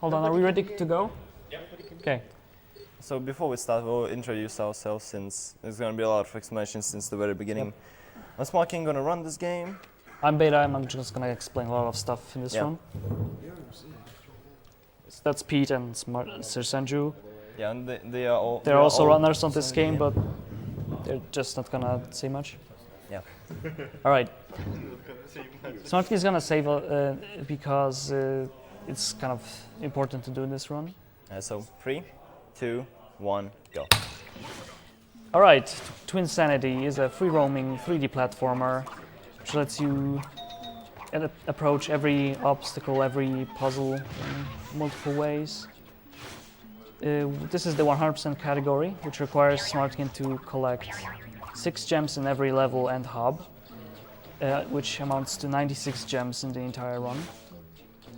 Hold on, are we ready to go? Yeah. Okay. So before we start, we'll introduce ourselves since there's going to be a lot of explanations since the very beginning. Yep. I'm Smartkin, going to run this game. I'm Beta, and I'm just gonna explain a lot of stuff in this run. So that's Pete and Sir Sanju. Yeah, and they are all... They're also runners on this game, but they're just not gonna say much. Yeah. All right. Smartkin is gonna save because it's kind of important to do in this run. So 3, 2, 1, go. All right. Twinsanity is a free-roaming 3D platformer which lets you approach every obstacle, every puzzle in multiple ways. This is the 100% category, which requires Smartkin to collect 6 gems in every level and hub, which amounts to 96 gems in the entire run.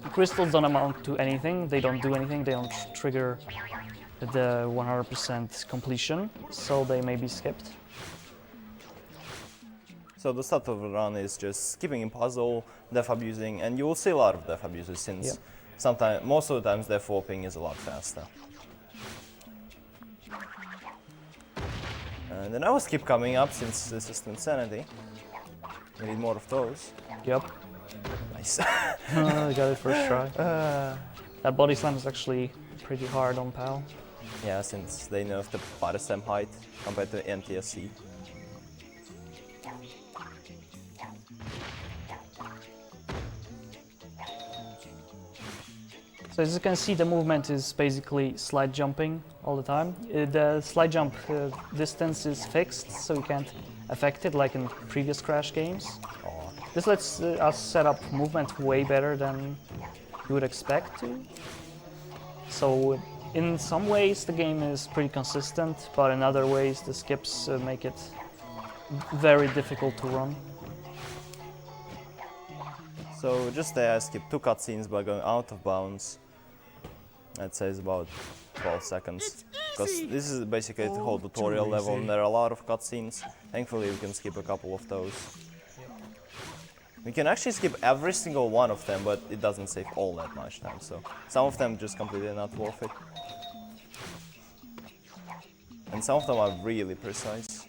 The crystals don't amount to anything, they don't do anything, they don't trigger the 100% completion, so they may be skipped. So the start of the run is just skipping a puzzle, death abusing, and you will see a lot of death abusers since most of the times death warping is a lot faster. And then arrows keep coming up since this is Twinsanity. We need more of those. Yep. Nice. I got it first try. That body slam is actually pretty hard on PAL. Yeah, since they nerfed the body slam height compared to NTSC. So as you can see, the movement is basically slide jumping all the time. The slide jump distance is fixed, so you can't affect it like in previous Crash games. Oh. This lets us set up movement way better than you would expect to. So in some ways the game is pretty consistent, but in other ways the skips make it very difficult to run. So just there I skipped 2 cutscenes by going out of bounds. I'd say it's about 12 seconds. Because this is basically the whole tutorial level and there are a lot of cutscenes. Thankfully we can skip a couple of those. We can actually skip every single one of them, but it doesn't save all that much time, so some of them just completely not worth it. And some of them are really precise.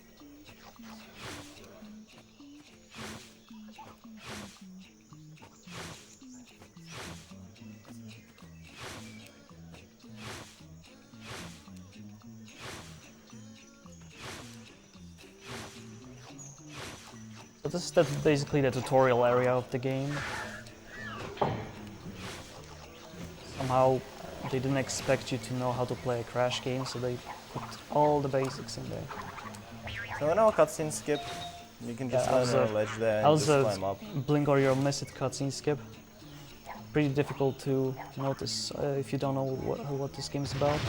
So that's basically the tutorial area of the game. Somehow they didn't expect you to know how to play a Crash game, so they put all the basics in there. So in our cutscene skip, you can just land on a ledge there and just climb up. Blink or you'll miss it cutscene skip. Pretty difficult to notice if you don't know what this game is about.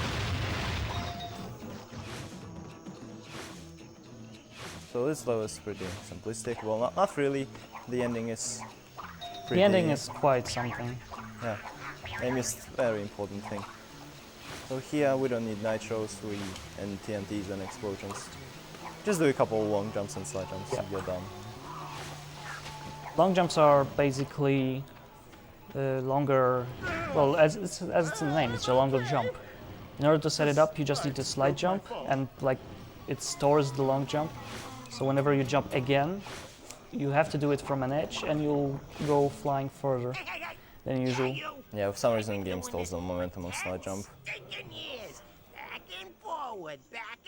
So this level is pretty simplistic. Well, not really. The ending is pretty... The ending is quite something. Yeah, aim is a very important thing. So here we don't need nitros, and TNTs and explosions. Just do a couple of long jumps and slide jumps and you're done. Long jumps are basically longer, well, as it's in the name, it's a longer jump. In order to set it up, you just need to slide jump, and like it stores the long jump. So whenever you jump again, you have to do it from an edge, and you'll go flying further than usual. Yeah, for some reason the game stalls the momentum on slide jump.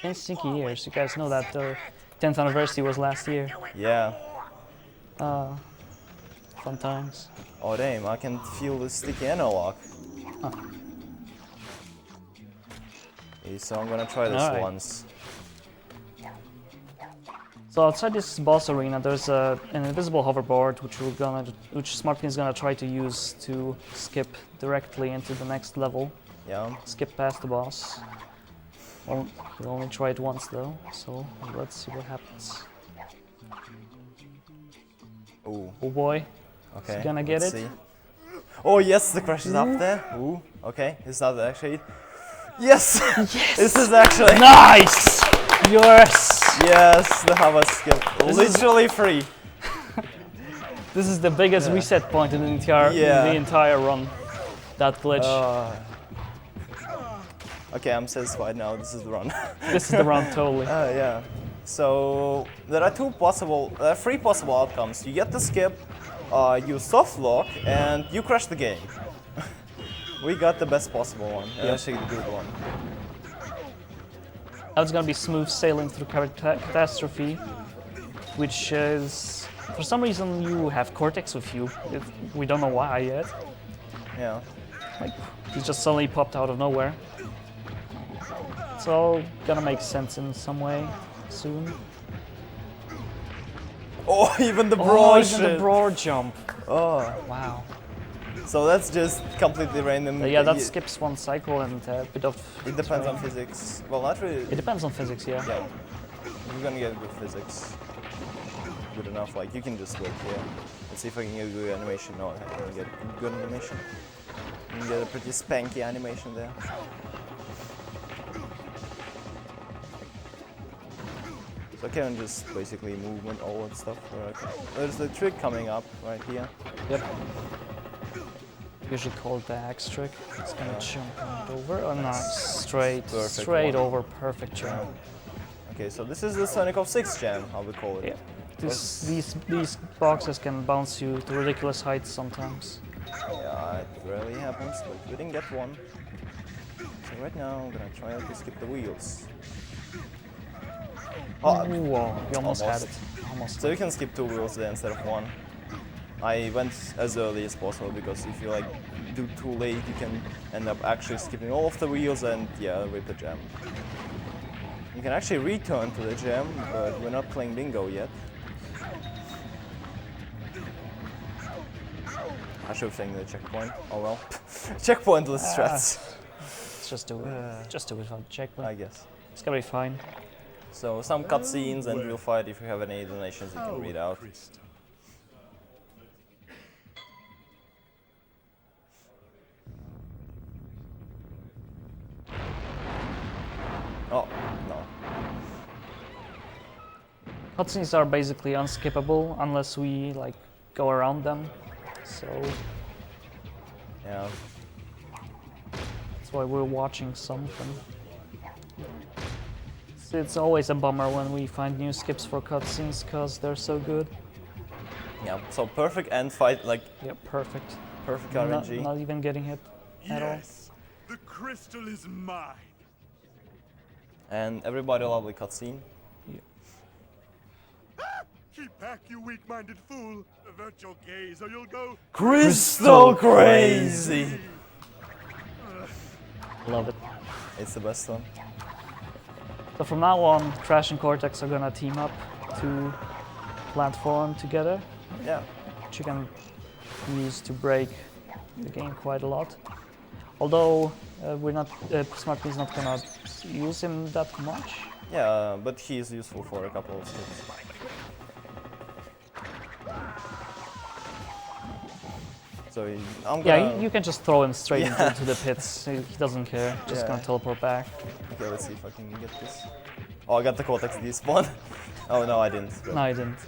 10 stinky years, you guys know that the 10th anniversary was last year. Yeah. Fun times. Oh damn, I can feel the sticky analog. Huh. Okay, so I'm gonna try this once. So outside this boss arena, there's an invisible hoverboard which Smartkin is gonna try to use to skip directly into the next level. Yeah. Skip past the boss. Well, we'll only try it once though, so let's see what happens. Ooh. Oh boy. Okay. Is he gonna get it? See. Oh yes, the crash is up there. Ooh. Okay, it's not actually. Yes. Yes. This is actually nice. Yes. Yes, the hover skip. Literally free. This is the biggest reset point in the entire run. that glitch. Okay, I'm satisfied now. This is the run. This is the run, totally. Yeah. So there are three possible outcomes. You get the skip, you soft lock, and you crash the game. We got the best possible one. Yeah. Actually, the good one. Now it's gonna be smooth sailing through catastrophe, which is, for some reason, you have Cortex with you. We don't know why yet. Yeah. Like, he just suddenly popped out of nowhere. It's all gonna make sense in some way soon. Oh, even the Oh, broad even the broad jump. Oh. Wow. So that's just completely random. Yeah, that skips one cycle and a bit of... It depends on physics. Well, not really. It depends on physics, yeah. Yeah. You're gonna get good physics. Good enough. Like, you can just wait here. Let's see if I can get a good animation. No, I can get a good animation. You can get a pretty spanky animation there. So I can just basically movement, all that stuff. There's the trick coming up right here. Yep. Usually called the axe trick. It's gonna jump right over. Oh no, straight over, perfect jump. Okay, so this is the Sonic 06 jam, how we call it. Yeah. These boxes can bounce you to ridiculous heights sometimes. Yeah, it rarely happens, but we didn't get one. So right now I'm gonna try to skip the wheels. Oh, whoa, you almost had it. So you can skip 2 wheels there instead of 1. I went as early as possible because if you like do too late, you can end up actually skipping all of the wheels and yeah, rip the jam. You can actually return to the jam, but we're not playing bingo yet. I should have taken the checkpoint. Oh well. Checkpointless strats. Let's just do it. Just do it without checkpoint. I guess. It's gonna be fine. So some cutscenes and real fight. If you have any donations, you can read out. Oh, no. Cutscenes are basically unskippable unless we like go around them. So Yeah. that's why we're watching something. It's always a bummer when we find new skips for cutscenes because they're so good. Yeah, so perfect end fight, like Yep, perfect. perfect RNG. Not even getting hit at all. Yes, the crystal is mine. And everybody lovely cutscene. Keep back, you weak-minded fool. Avert your gaze or you'll go Crystal crazy! Love it. It's the best one. So from now on, Crash and Cortex are gonna team up to platform together, Yeah. which you can use to break the game quite a lot. Although Smartkin is not gonna use him that much. Yeah, but he is useful for a couple of steps. So I'm gonna... Yeah, you can just throw him straight into the pits. He doesn't care. Just gonna teleport back. Okay, let's see if I can get this. Oh, I got the Cortex despawn. Oh no, I didn't. Good. No, I didn't.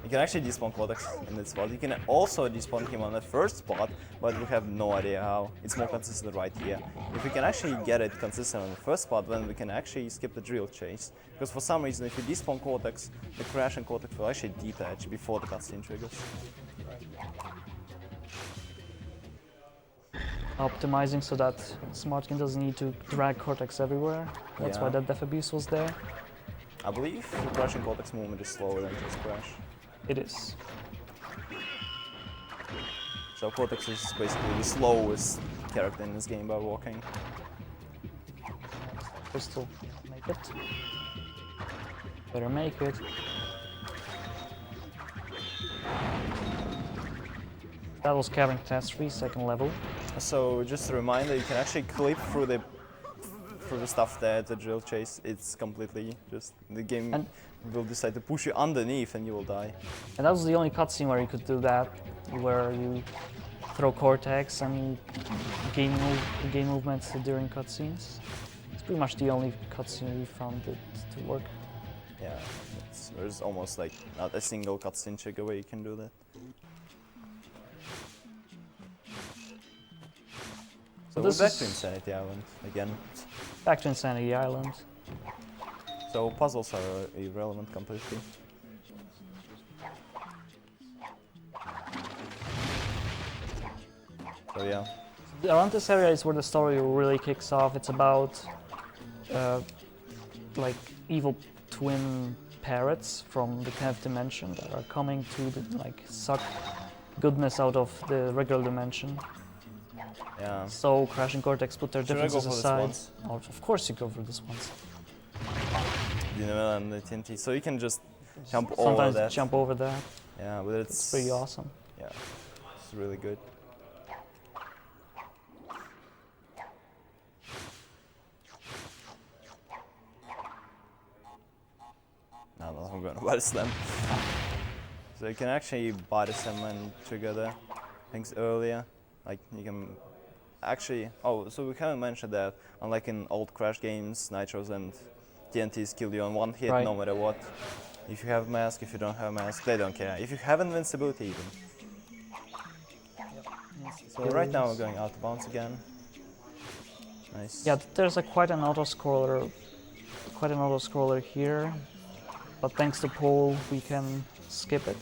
You can actually despawn Cortex in that spot. You can also despawn him on the first spot, but we have no idea how. It's more consistent right here. If we can actually get it consistent on the first spot, then we can actually skip the drill chase. Because for some reason, if you despawn Cortex, the Crash and Cortex will actually detach before the cutscene triggers. Optimizing so that Smartkin doesn't need to drag Cortex everywhere. That's why that def abuse was there. I believe the Crash and Cortex movement is slower than just Crash. It is. So Cortex is basically the slowest character in this game by walking. Crystal, make it. Better make it. That was Cavern Catastrophe, second level. So just a reminder, you can actually clip through the stuff there, the drill chase. It's completely just the game will decide to push you underneath and you will die. And that was the only cutscene where you could do that, where you throw Cortex and gain movements during cutscenes. It's pretty much the only cutscene we found it to work. Yeah, there's almost like not a single cutscene trigger where you can do that. So this we're back is- to Insanity Island again. Back to Insanity Island. So puzzles are irrelevant completely. So yeah. Around this area is where the story really kicks off. It's about like evil twin parrots from the 10th dimension that are coming to like suck goodness out of the regular dimension. Yeah. So Crash and Cortex put their Should I go differences for this aside. once? Oh, of course you go for this once. You know, and the TNT. So you can just jump over Sometimes that. jump over that. Yeah, but It's pretty awesome. Yeah, it's really good. No, I'm gonna body slam. So you can actually body slam and trigger the things earlier. Like you can actually. Oh, so we haven't mentioned that unlike in old Crash games, Nitros and TNTs kill you on one hit, Right. no matter what. If you have mask, if you don't have mask, they don't care. If you have invincibility even. So right now we're going out of bounds again. Nice. Yeah, there's quite an auto-scroller here, but thanks to Pole we can skip it.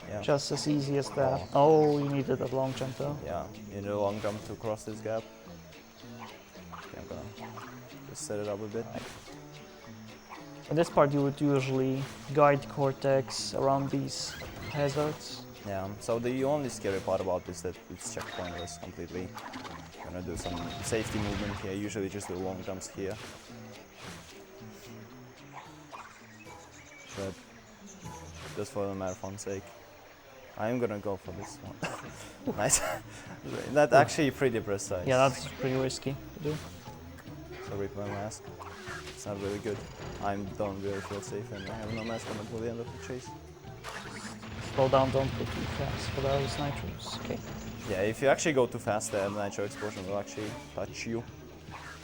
Yeah. Just as easy as that. Oh, you needed a long jump though. Yeah, you need a long jump to cross this gap. Okay, I'm gonna just set it up a bit. In this part you would usually guide Cortex around these hazards. Yeah, so the only scary part about this is that it's checkpointless completely. Gonna do some safety movement here, usually just do long jumps here. But just for the marathon's sake, I'm gonna go for this one. Nice. That's actually pretty precise. Yeah, that's pretty risky to do. So rip my mask. It's not really good. I don't really feel safe and I have no mask until the end of the chase. Slow down, don't go too fast for those nitros. Okay. Yeah, if you actually go too fast, the nitro explosion will actually touch you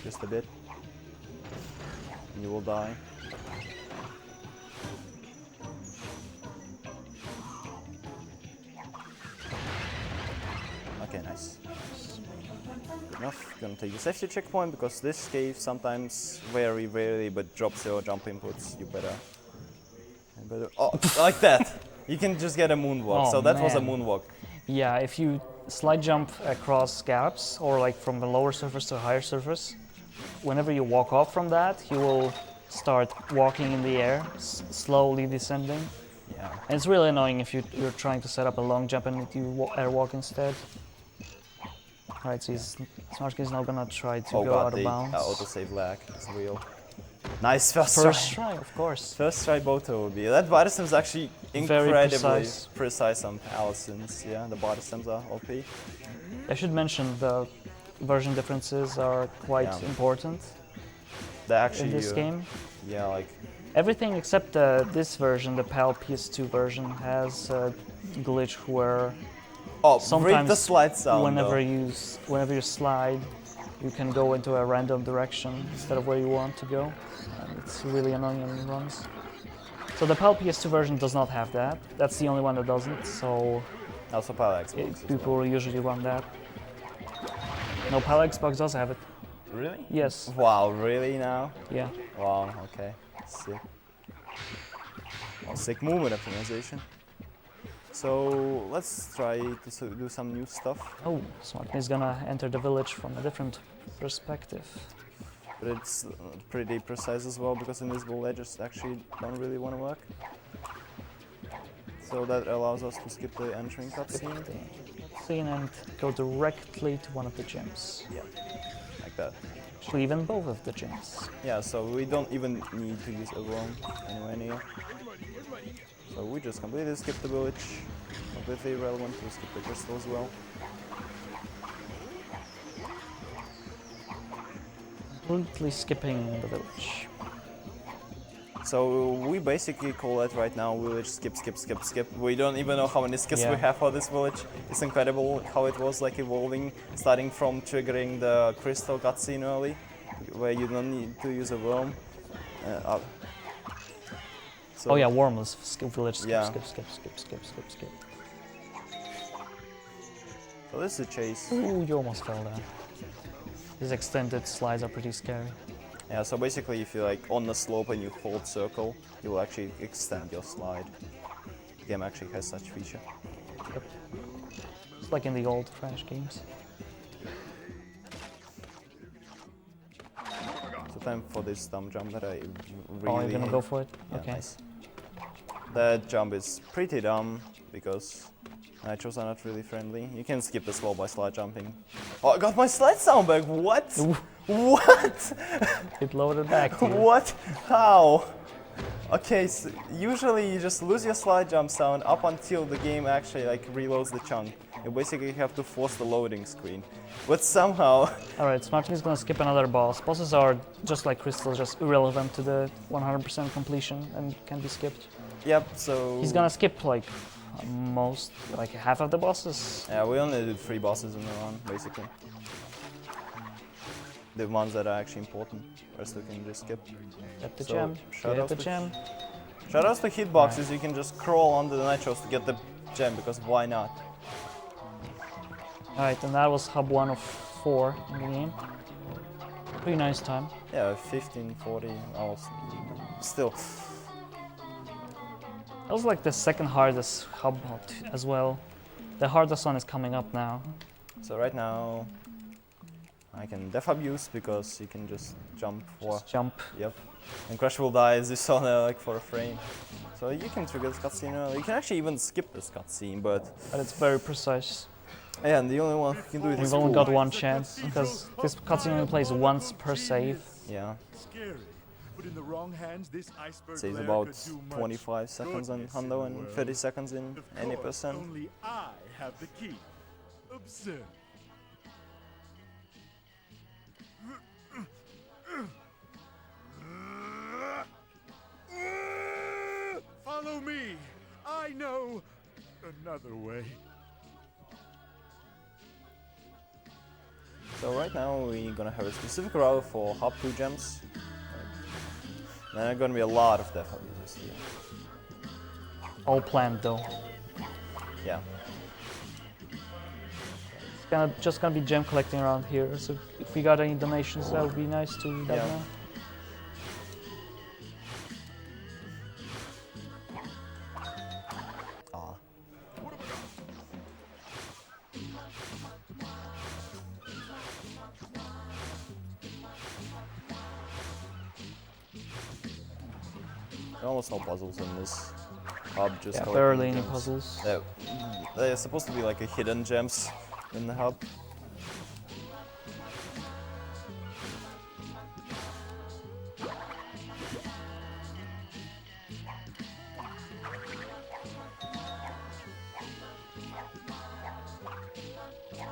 just a bit. And you will die. Okay, nice. Good enough. Gonna take the safety checkpoint because this cave sometimes very rarely but drops your jump inputs. You better oh, like that. You can just get a moonwalk. Oh, So that was a man. moonwalk. Yeah, if you slide jump across gaps or like from a lower surface to a higher surface, whenever you walk off from that, you will start walking in the air, slowly descending. Yeah. And it's really annoying if you're trying to set up a long jump and you airwalk instead. Alright, so Smartkin is now gonna try to Oh go god, out of the bounds. autosave lag is real. Nice first try. Try, of course. First try both would be. That body slam is actually Very incredibly precise. on Allison's. Yeah, the body slams are OP. I should mention the version differences are quite Yeah. important They actually in this game. Yeah, like Everything except this version, the PAL PS2 version, has a glitch where read sometimes the slide sound. whenever you slide, you can go into a random direction instead of where you want to go. And it's really annoying when it runs. So the PAL PS2 version does not have that. That's the only one that doesn't. So Also PAL Xbox. people usually run that. No, PAL Xbox does have it. Really? Yes. Wow, really now? Yeah. Wow, okay. Sick. Oh, sick movement optimization. So let's try to do some new stuff. Oh, Smartkin is gonna enter the village from a different perspective. But it's pretty precise as well because invisible ledges actually don't really want to work. So that allows us to skip the entering cutscene. Scene and go directly to one of the gyms. Yeah, like that. Actually, even both of the gyms. Yeah, so we don't even need to use everyone anywhere near. So we just completely skip the village. Completely irrelevant to skip the crystal as well. Completely skipping the village. So we basically call it right now village skip, skip, skip, skip. We don't even know how many skips Yeah. we have for this village. It's incredible how it was like evolving, starting from triggering the crystal cutscene early, where you don't need to use a worm. So Oh yeah, wormless skip village. Skip, Yeah. skip, skip, skip, skip, skip, skip. So this is a chase. Ooh, you almost fell down. These extended slides are pretty scary. Yeah, so basically if you're like on the slope and you hold circle, you will actually extend your slide. The game actually has such feature. Yep. It's like in the old French games. So time for this dumb jump that I really Oh, you're gonna hate. go for it? Yeah, Okay. nice. That jump is pretty dumb because nitros are not really friendly. You can skip the slow by slide jumping. Oh, I got my slide sound back. What? What? It loaded back to you. What? How? Okay, so usually you just lose your slide jump sound up until the game actually like reloads the chunk. You basically have to force the loading screen. But somehow... Alright, Smartkin is gonna skip another boss. Bosses are just like crystals, just irrelevant to the 100% completion and can be skipped. Yep, so... He's gonna skip like like half of the bosses. Yeah, we only did 3 bosses in the run, basically. The ones that are actually important. Rest we can just skip. Get the So, gem. shout Get outs the to- gem. Shoutouts to hitboxes, you can just crawl under the nitros to get the gem, because why not? Alright, and that was hub 1 of 4 in the game. Pretty nice time. Yeah, 15, 40, almost. Still. That was like the second hardest hub as well. The hardest one is coming up now. So right now, I can def abuse because you can just jump for... Just jump. Yep. And Crush will die as you saw there, like for a frame. So you can trigger this cutscene early. You can actually even skip this cutscene, but... But it's very precise. Yeah, and the only one who can do it is We've only got Fool. one chance because this cutscene only plays once per save. Yeah, Scary. But in the wrong hands, this iceberg saves lair about could do much 25 seconds on goodness Hundo in the and world. 30 seconds in Of any course, percent. only I have the key. Absurd. Follow me. I know another way. So right now we're gonna have a specific route for hub 2 gems. And there are gonna be a lot of def abusers here. All planned though. Yeah. It's just gonna be gem collecting around here. So if we got any donations, that would be nice to do that Yeah. now. Ah. There are almost no puzzles in this hub, just Yeah, collecting barely any gems. puzzles. Yeah, they're supposed to be like a hidden gems in the hub.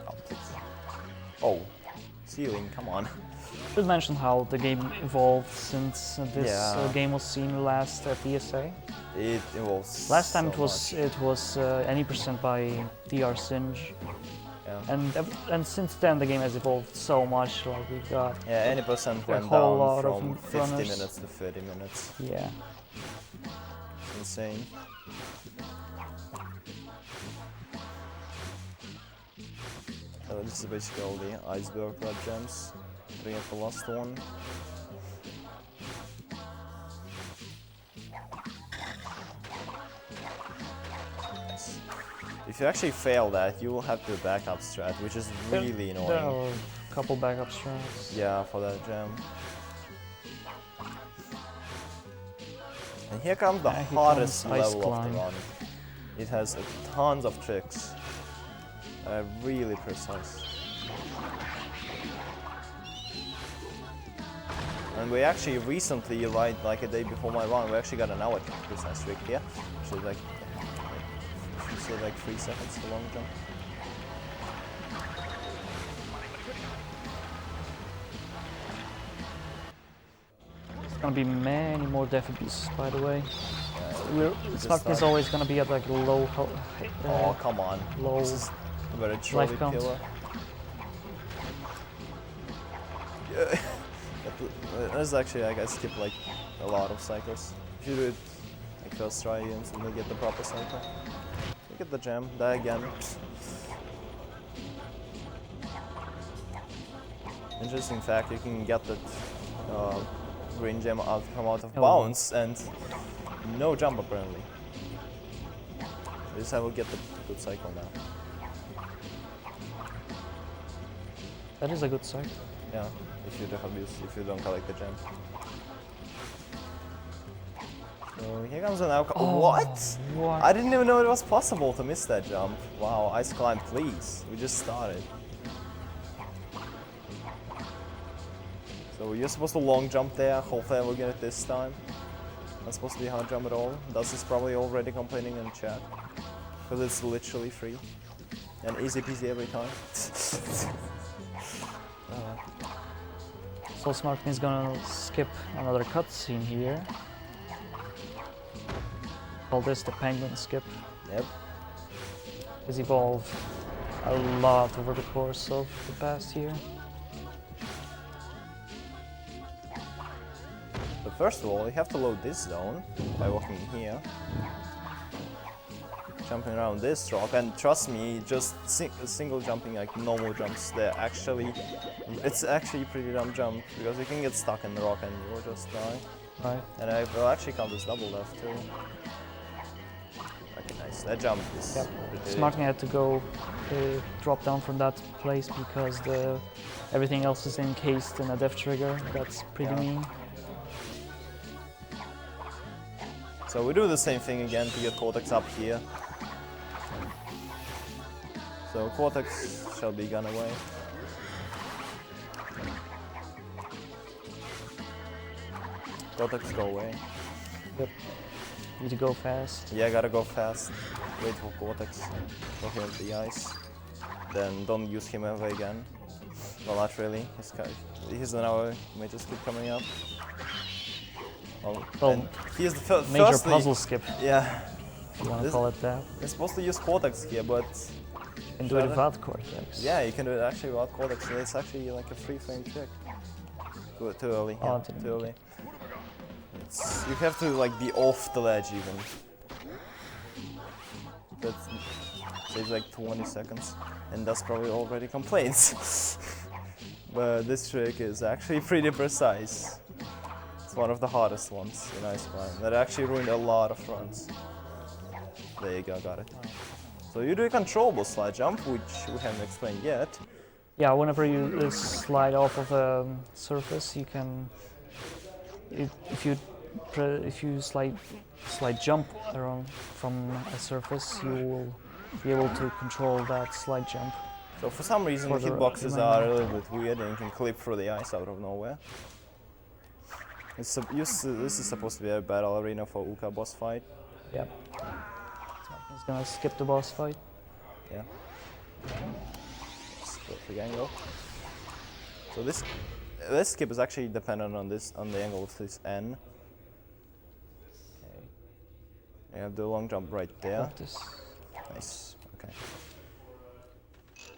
Oh, please. Oh, ceiling, come on. Should mention how the game evolved since this Yeah. game was seen last at ESA. It involves Last time so much. it was any percent by DR Singe, Yeah. and since then the game has evolved so much. Like we got Yeah, any percent went whole down lot of from 50 runners. minutes to 30 minutes. yeah. Insane. So this is basically all the iceberg red gems. We have the last one. Nice. If you actually fail that, you will have to backup strat, which is really There annoying. are a couple backup strats. Yeah, for that gem. And here comes the Yeah, here hardest comes Ice level of Climb. the run. It has tons of tricks. Really precise. And we actually recently, right, like a day before my run, we actually got an hour precise trick here. So like, you say like 3 seconds for long jump. There's gonna be many more def abuses, by the way. Just Smartkin is like- always gonna be at like low Oh, come on. low This is a very trolley count. killer. Yeah. There's actually, like, I skip like a lot of cycles. If you do it like first try, you instantly get the proper cycle. Look at the gem, die again. Interesting fact, you can get that green gem come out of Oh. bounds and no jump apparently. At least I will get the good cycle now. That is a good side. Yeah, if you don't collect the gem. So here comes an outcome. Oh, What? what? I didn't even know it was possible to miss that jump. Wow, ice climb, please. We just started. So you're supposed to long jump there. Hopefully I will get it this time. Not supposed to be a hard jump at all. Dust is probably already complaining in chat. Because it's literally free. And easy peasy every time. So Smartkin is gonna skip another cutscene here. Call this the penguin skip. Yep. Has evolved a lot over the course of the past year. But first of all, you have to load this zone by walking here. Jumping around this rock, and trust me, just single jumping like normal jumps, it's actually a pretty dumb jump, because you can get stuck in the rock and you'll just die. Right. And I will actually count this double left too. Okay, nice. That jump is pretty... Smartkin had to go drop down from that place because everything else is encased in a death trigger. That's pretty mean. So we do the same thing again to get Cortex up here. So Cortex shall be gone away. Cortex, go away. Yep. Need to go fast. Yeah, gotta go fast. Wait for Cortex. Go here with the ice. Then don't use him ever again. Well, not really. He's an hour. May just keep coming up. Well, he's the major first puzzle skip, Yeah. if you want to call it that. You're supposed to use Cortex here, but... You can do it without Cortex. Yeah, you can do it actually without Cortex. So it's actually like a free frame trick. Too early. Oh, Yeah, I didn't too early. You have to like be off the ledge even. That saves like 20 seconds, and that's probably already complaints. But this trick is actually pretty precise. It's one of the hardest ones in Ice Climb. That actually ruined a lot of runs. There you go, got it. So you do a controllable slide jump, which we haven't explained yet. Yeah, whenever you slide off of a surface, you can. If you slide jump around from a surface, you will be able to control that slide jump. So for some reason the hitboxes are a little bit weird and you can clip through the ice out of nowhere. This is supposed to be a battle arena for Uka boss fight. Yep. He's gonna skip the boss fight. Yeah. Perfect angle. So this skip is actually dependent on the angle of this N. Okay. You have the long jump right there. Nice. Okay.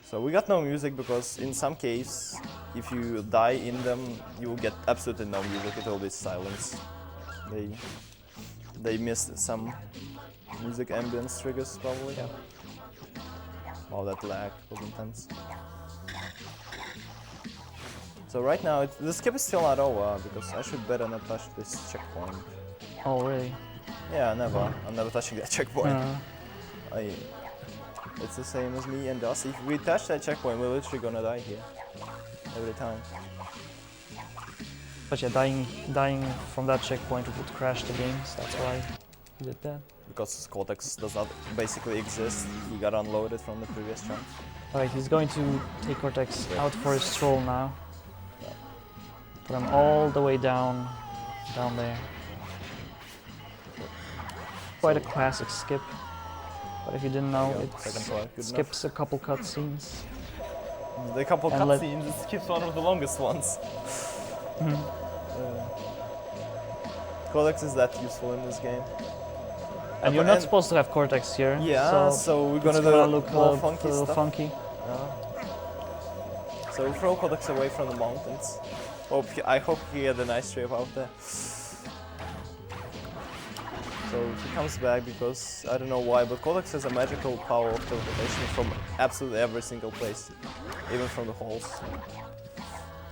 So we got no music because in some cases, if you die in them, you will get absolutely no music. It will be silence. They missed some music ambience triggers probably. Yeah. Wow, that lag was intense. So right now, the skip is still not over because I should better not touch this checkpoint. Oh, really? Yeah, never. I'm never touching that checkpoint. It's the same as me and us. If we touch that checkpoint, we're literally gonna die here. Every time. But yeah, dying from that checkpoint would crash the games, that's why he did that. Because Cortex does not basically exist. He got unloaded from the previous jump. Alright, he's going to take Cortex out for a stroll now. Put him all the way down there. Quite a classic skip. But if you didn't know, it skips a couple cutscenes. The couple cutscenes, it skips one of the longest ones. Cortex is that useful in this game. And you're not supposed to have Cortex here. Yeah, so we're gonna look more a little funky. So we throw Cortex away from the mountains. I hope he had a nice trip out there. So he comes back because, I don't know why, but Cortex has a magical power of teleportation from absolutely every single place, even from the holes.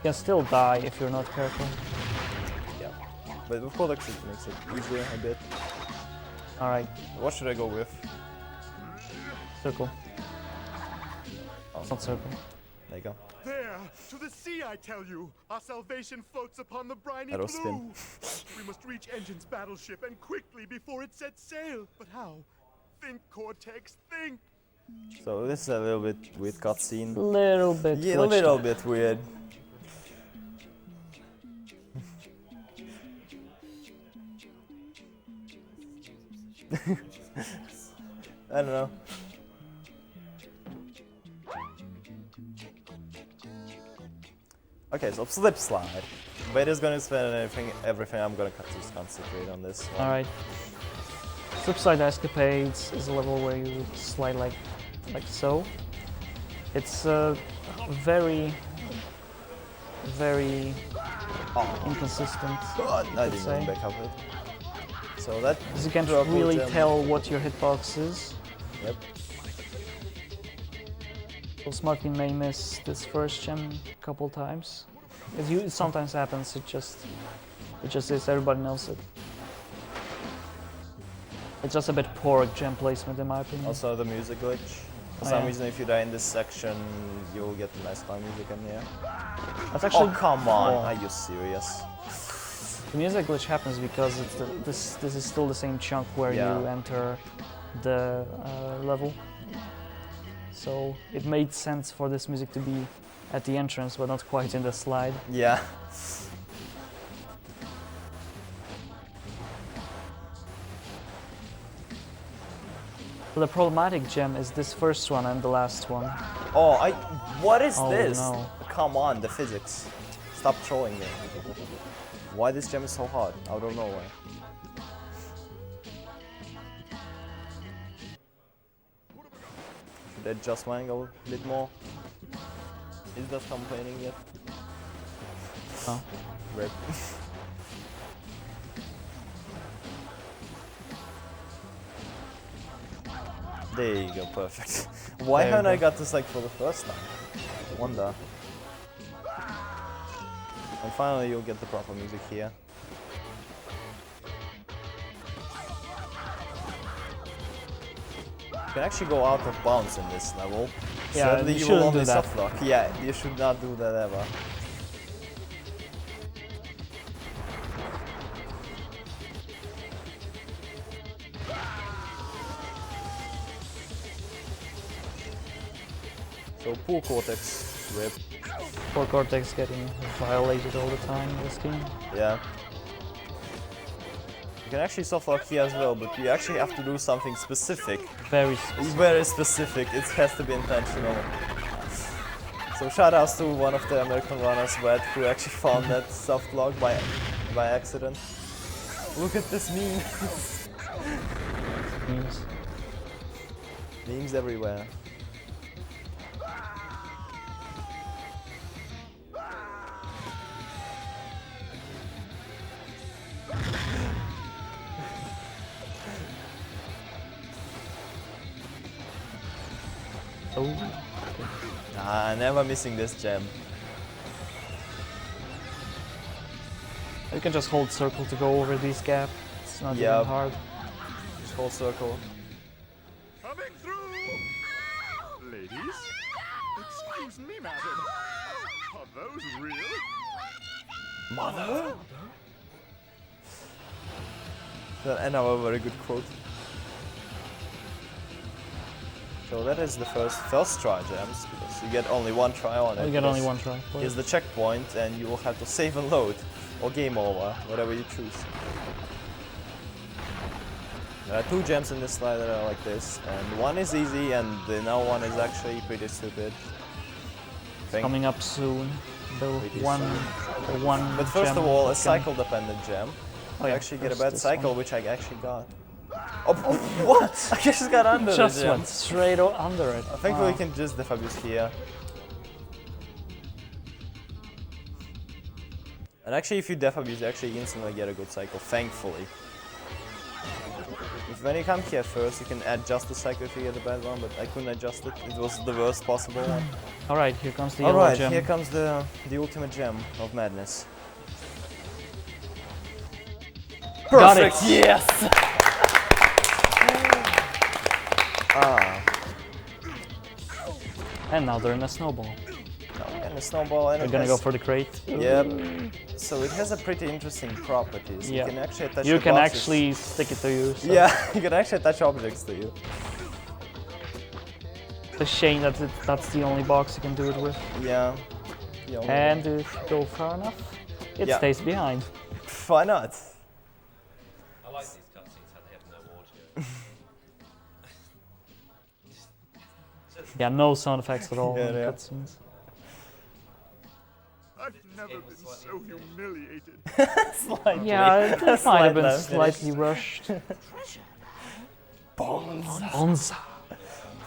You can still die if you're not careful. Yeah. But with Codex it makes it easier a bit. Alright, What should I go with? circle. Oh. It's not circle. There you go. There, to the sea, I tell you. Our salvation floats upon the briny Arrow blue. spin. We must reach Engine's battleship and quickly before it sets sail. But how? Think, Cortex, think. So this is a little bit weird cutscene. Little bit. Yeah, a glitched little out. bit weird. I don't know. Okay, so slip slide. Vader's gonna spend everything. I'm gonna just concentrate on this one. Alright. Flipside Escapades is a level where you slide like so. It's very Oh, inconsistent. God, I I'd didn't say. even back up it. So that Because you can't Purple really gem. tell what your hitbox is. Yep. So Smartkin may miss this first gem a couple times. It sometimes happens, it just is, everybody knows it. It's just a bit poor gem placement in my opinion. Also the music glitch. For Oh, some yeah. reason, if you die in this section, you'll get the nice clown music in here. That's actually, Oh come on! oh. Are you serious? The music glitch happens because it's this is still the same chunk where Yeah. you enter the level. So it made sense for this music to be at the entrance, but not quite in the slide. Yeah. So the problematic gem is this first one and the last one. Oh, what is Oh, this? no. Come on, the physics. Stop trolling me. Why this gem is so hard? I don't know why. Should I adjust my angle a bit more? Is that complaining yet? Oh. Rip. There you go, perfect. Why There you haven't I go. got this like for the first time? I wonder. And finally you'll get the proper music here. You can actually go out of bounds in this level. Yeah, Certainly you you will shouldn't only do that. softlock. Yeah, you should not do that ever. So poor Cortex, rip. Poor Cortex getting violated all the time in this game. Yeah. You can actually softlock here as well, but you actually have to do something specific. Very specific. Very specific, it has to be intentional. So shout outs to one of the American runners, Brad, who actually found that softlock by accident. Look at this meme. Memes. Memes everywhere. Oh. Ah, never missing this gem. You can just hold circle to go over this gap. It's not Yeah. even hard. Just hold circle. Coming through! Ladies? Excuse me, madam. Are those real? Mother? And now a very good quote. So that is the first try gems, because you get only one try on it. You get only because one try. Here's the checkpoint, and you will have to save and load, or game over, whatever you choose. There are two gems in this slide that are like this, and one is easy, and the now one is actually pretty stupid. Coming up soon. The Pretty one. But first gem of all, a that can- cycle-dependent gem. Oh, I yeah, actually get a first bad this cycle, one. which I actually got. Oh, what? I just got under Just the gem. went straight under it. Thankfully, Wow. you can just def abuse here. And actually, if you def abuse, you actually instantly get a good cycle, thankfully. when you come here first, you can adjust the cycle if you get a bad one, but I couldn't adjust it. It was the worst possible one. Alright, here comes the yellow Alright, gem. here comes the ultimate gem of madness. Got it! Yes! Ah. And now they're in a snowball. And a snowball and We're it gonna has, go for the crate. Yep. So it has a pretty interesting properties. Yeah. You can actually attach You the can boxes. actually stick it to you. So Yeah, you can actually attach objects to you. It's a shame that that's the only box you can do it with. Yeah. The only- And if you go far enough, it Yeah. stays behind. Why not? I like these cutscenes how they have no audio. Yeah, no sound effects at all Yeah, in the yeah. cutscenes. I've never been so humiliated. Slightly. Yeah, it might have been left slightly rushed. Bonza.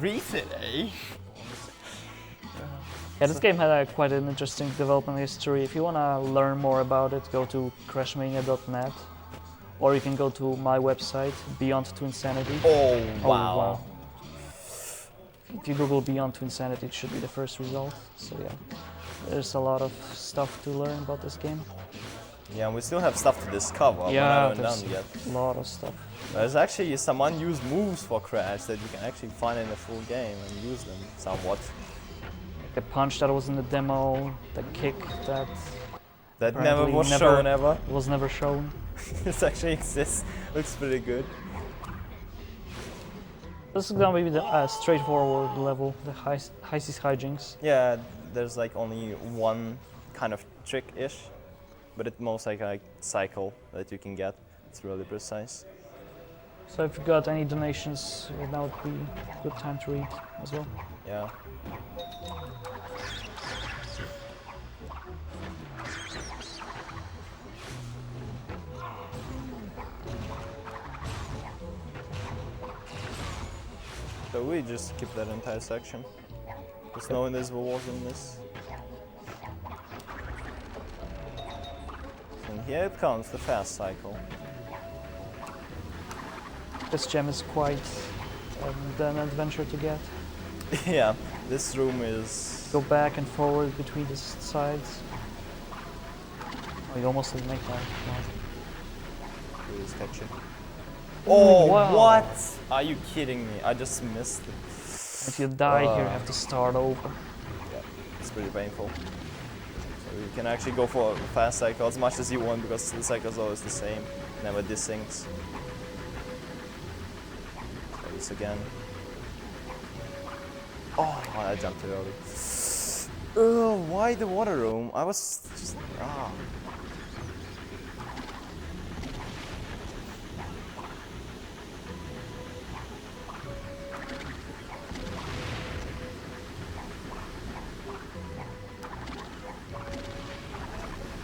Recent, eh? Yeah, this game had quite an interesting development history. If you want to learn more about it, go to crashmania.net, or you can go to my website, Beyond Twinsanity. Oh, Oh, wow. If you Google Beyond Twinsanity, it should be the first result. So yeah, there's a lot of stuff to learn about this game. Yeah, and we still have stuff to discover. We're Yeah, not even there's done yet. a lot of stuff. There's actually some unused moves for Crash that you can actually find in the full game and use them somewhat. The punch that was in the demo, the kick that That never Apparently was never- shown ever. was never shown. This actually exists. Looks pretty good. This is gonna be the straightforward level, the high seas hijinks. Yeah, there's like only one kind of trick-ish, but it's most like a cycle that you can get. It's really precise. So if you got any donations, now would be a good time to read as well. Yeah. So we just skip that entire section. There's no invisible walls in this. And here it comes, the fast cycle. This gem is quite an adventure to get. Yeah, this room is... Go back and forward between the sides. Oh, you almost didn't make that. really sketchy. Oh, wow. what? Are you kidding me? I just missed it. If you die here, you have to start over. Yeah, it's pretty painful. So you can actually go for a fast cycle as much as you want because the cycle is always the same, never desyncs. Try this again. Oh, I jumped too early. Why the water room? I was just...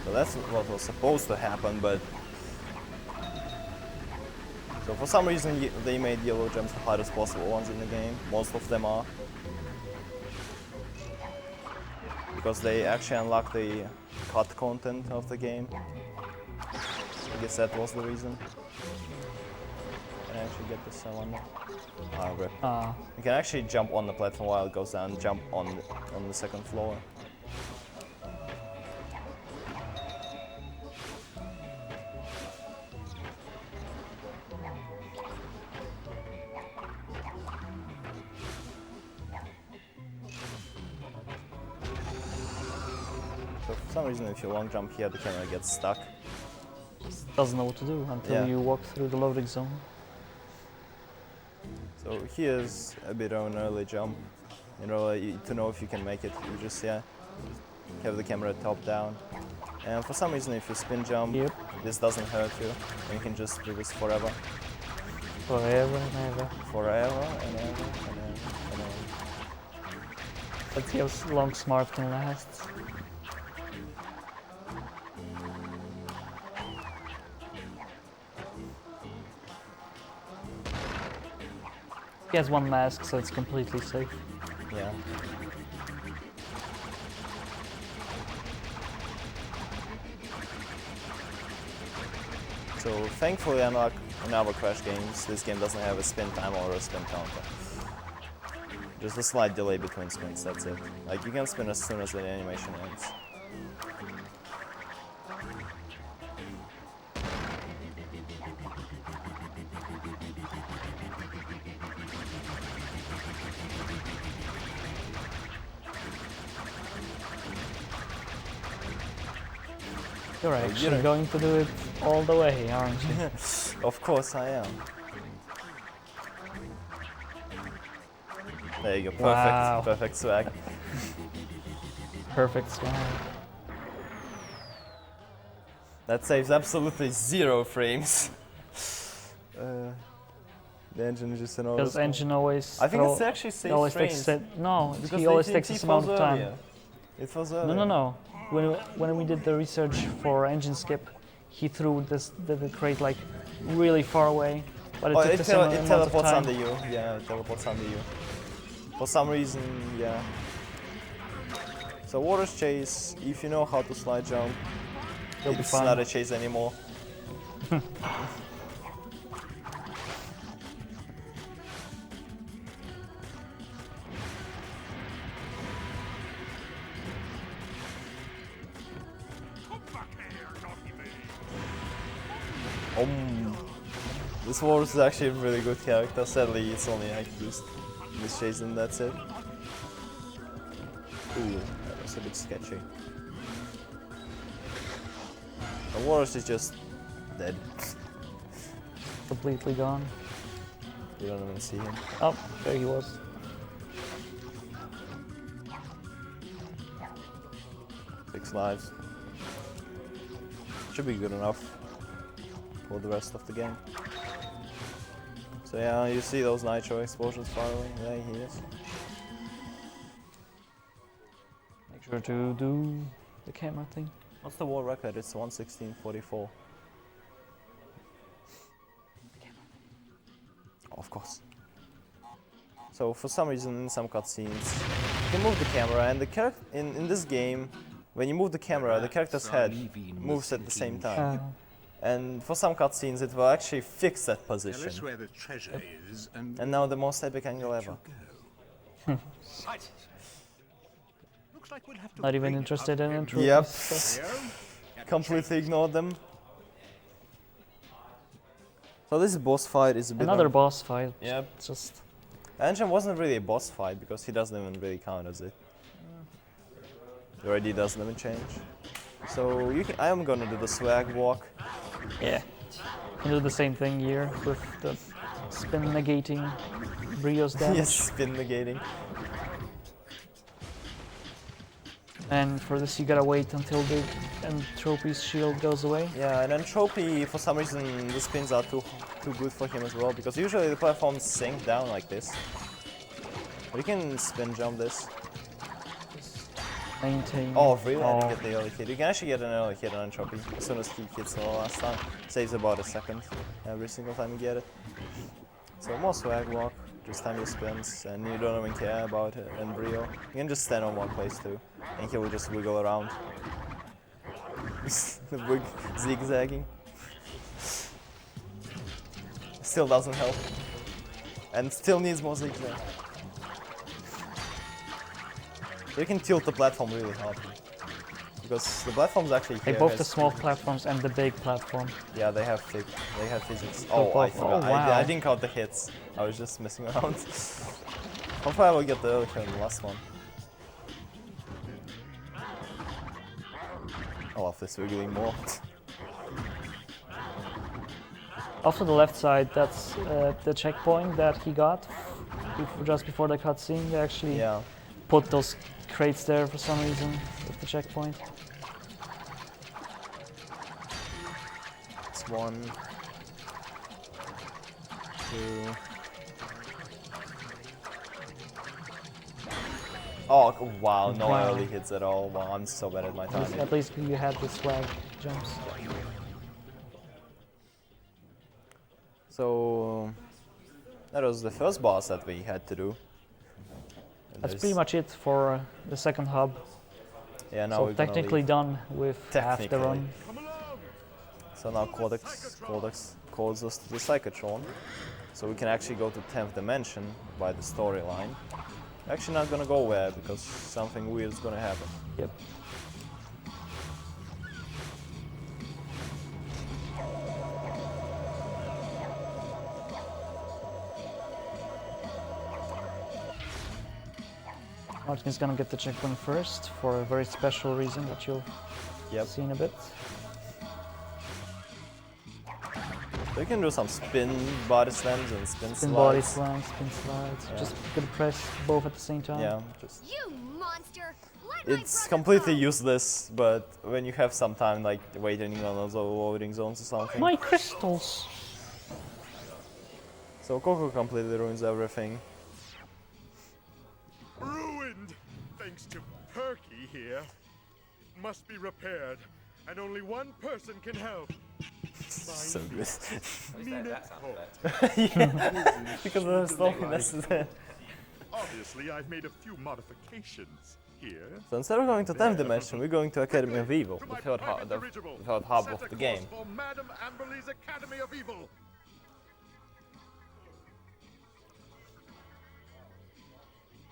So that's what was supposed to happen, but... So for some reason they made yellow gems the hardest possible ones in the game. Most of them are. Because they actually unlock the cut content of the game. I guess that was the reason. Can I actually get this one? Ah, rip. You can actually jump on the platform while it goes down, jump on the second floor. So for some reason if you long jump here the camera gets stuck. Doesn't know what to do until you walk through the loading zone. So here's a bit of an early jump. You know, to know if you can make it, you just have the camera top down. And for some reason if you spin jump, this doesn't hurt you. And you can just do this forever. Forever and ever. Forever and ever and ever and ever. Let's see how long Smartkin lasts. He has one mask, so it's completely safe. Yeah. So thankfully I unlock in other Crash games, this game doesn't have a spin timer or a spin counter. Just a slight delay between spins, that's it. Like, you can spin as soon as the animation ends. You're actually going to do it all the way, aren't you? Of course I am. There you go, perfect, Wow. perfect swag. Perfect swag. That saves absolutely 0 frames. The engine is just an Because engine always. I think it's actually saves always frames. takes it. No, because he always the takes AT&T this amount falls of time. earlier. It falls No, earlier. no, no. When we did the research for engine skip, he threw the crate like really far away, but it took the same amount of teleports time. under you. Yeah, it teleports under you. For some reason, yeah. So water's chase, if you know how to slide jump, It'll be it's fun. not a chase anymore. This War is actually a really good character. Sadly, it's only like this chase and that's it. Ooh, that was a bit sketchy. The Warriors is just dead. Completely gone. You don't even see him. Oh, there he was. Six lives. Should be good enough for the rest of the game. So yeah, you see those nitro explosions far away? Yeah, he is. Make sure to do the camera thing. What's the world record? It's 1:16:44. Oh, of course. So for some reason in some cutscenes, you can move the camera and the character in this game, when you move the camera, the character's head moves at the same time. And for some cutscenes, it will actually fix that position. That's where the treasure is, and And now the most epic angle ever. right. Looks like we'll have to Not even bring interested up in him. intro. Yep. Here. Completely ignored them. So this boss fight is a bit Another boss fight. Yep. Just Engine wasn't really a boss fight because he doesn't even really count as it. The already doesn't even change. So I am gonna do the swag walk. yeah. You do the same thing here with the spin negating Brio's damage. Yes, spin negating. And for this you gotta wait until the Entropy's shield goes away. Yeah, and Entropy, for some reason, the spins are too good for him as well, because usually the platforms sink down like this. But you can spin jump this. Maintain. Oh, really? I Oh. didn't get the early hit. You can actually get an early hit on Entropy as soon as he hits the last time. Saves about a second every single time you get it. So more swag walk, just time your spins, and you don't even care about Brio. You can just stand on one place too, and he will just wiggle around. Zigzagging. Still doesn't help. And still needs more zigzag. You can tilt the platform really hard. Because the platform's actually They here both the has- small platforms and the big platform. Yeah, they have physics. Oh, Oh, I both. forgot. Oh, wow. I didn't count the hits. I was just messing around. Hopefully I will get the early hit on the last one. I love this wiggling more. Off to the left side, that's the checkpoint that he got just before the cutscene. They actually Yeah. put those crates there for some reason with the checkpoint. It's 1, 2. Oh, wow, no Wow. early hits at all. Wow, I'm so bad at my timing. At least you had the swag jumps. So, that was the first boss that we had to do. That's pretty much it for the second hub. Yeah, now So we're gonna technically leave. done with half the Technically. run. Come along. So now Codex calls us to the Psychotron, so we can actually go to 10th dimension by the storyline. Actually not gonna go there because something weird is gonna happen. Yep. Martin's gonna get the checkpoint first for a very special reason that you'll see in a bit. We can do some spin body slams and spin Spin slides. body slams, spin slides. Yeah. Just gonna press both at the same time. Yeah, just. You monster! Let my It's brother completely go. useless, but when you have some time, like waiting on those loading zones or something. My crystals! So Coco completely ruins everything. Ruined, thanks to Perky here. Must be repaired, and only one person can help. So good. That sounds better. Because of the sloppiness. Obviously, I've made a few modifications here. So instead of going to 10th dimension, we're going to Academy of Evil, To the my third, private the dirigible. third hub Set of a the course game. For Madame Amberley's Academy of Evil.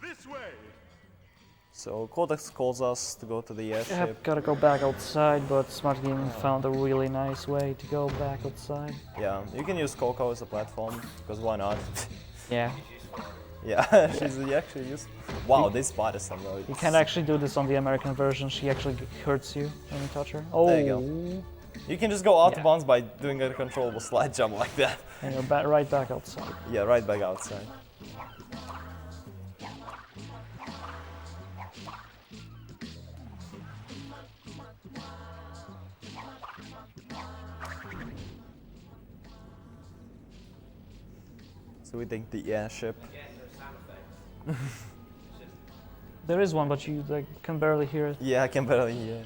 This way. So Cortex calls us to go to the airship. Yep, gotta go back outside, but Smartkin found a really nice way to go back outside. Yeah, you can use Coco as a platform, because why not? Yeah. Yeah, she's actually useful. Wow, this body slam though. You can't actually do this on the American version, she actually hurts you when you touch her. Oh! There you go. You can just go out Yeah. of bounds by doing a controllable slide jump like that. And you're right back outside. Yeah, right back outside. So we take the airship. There is one, but you like can barely hear it. Yeah, I can barely hear.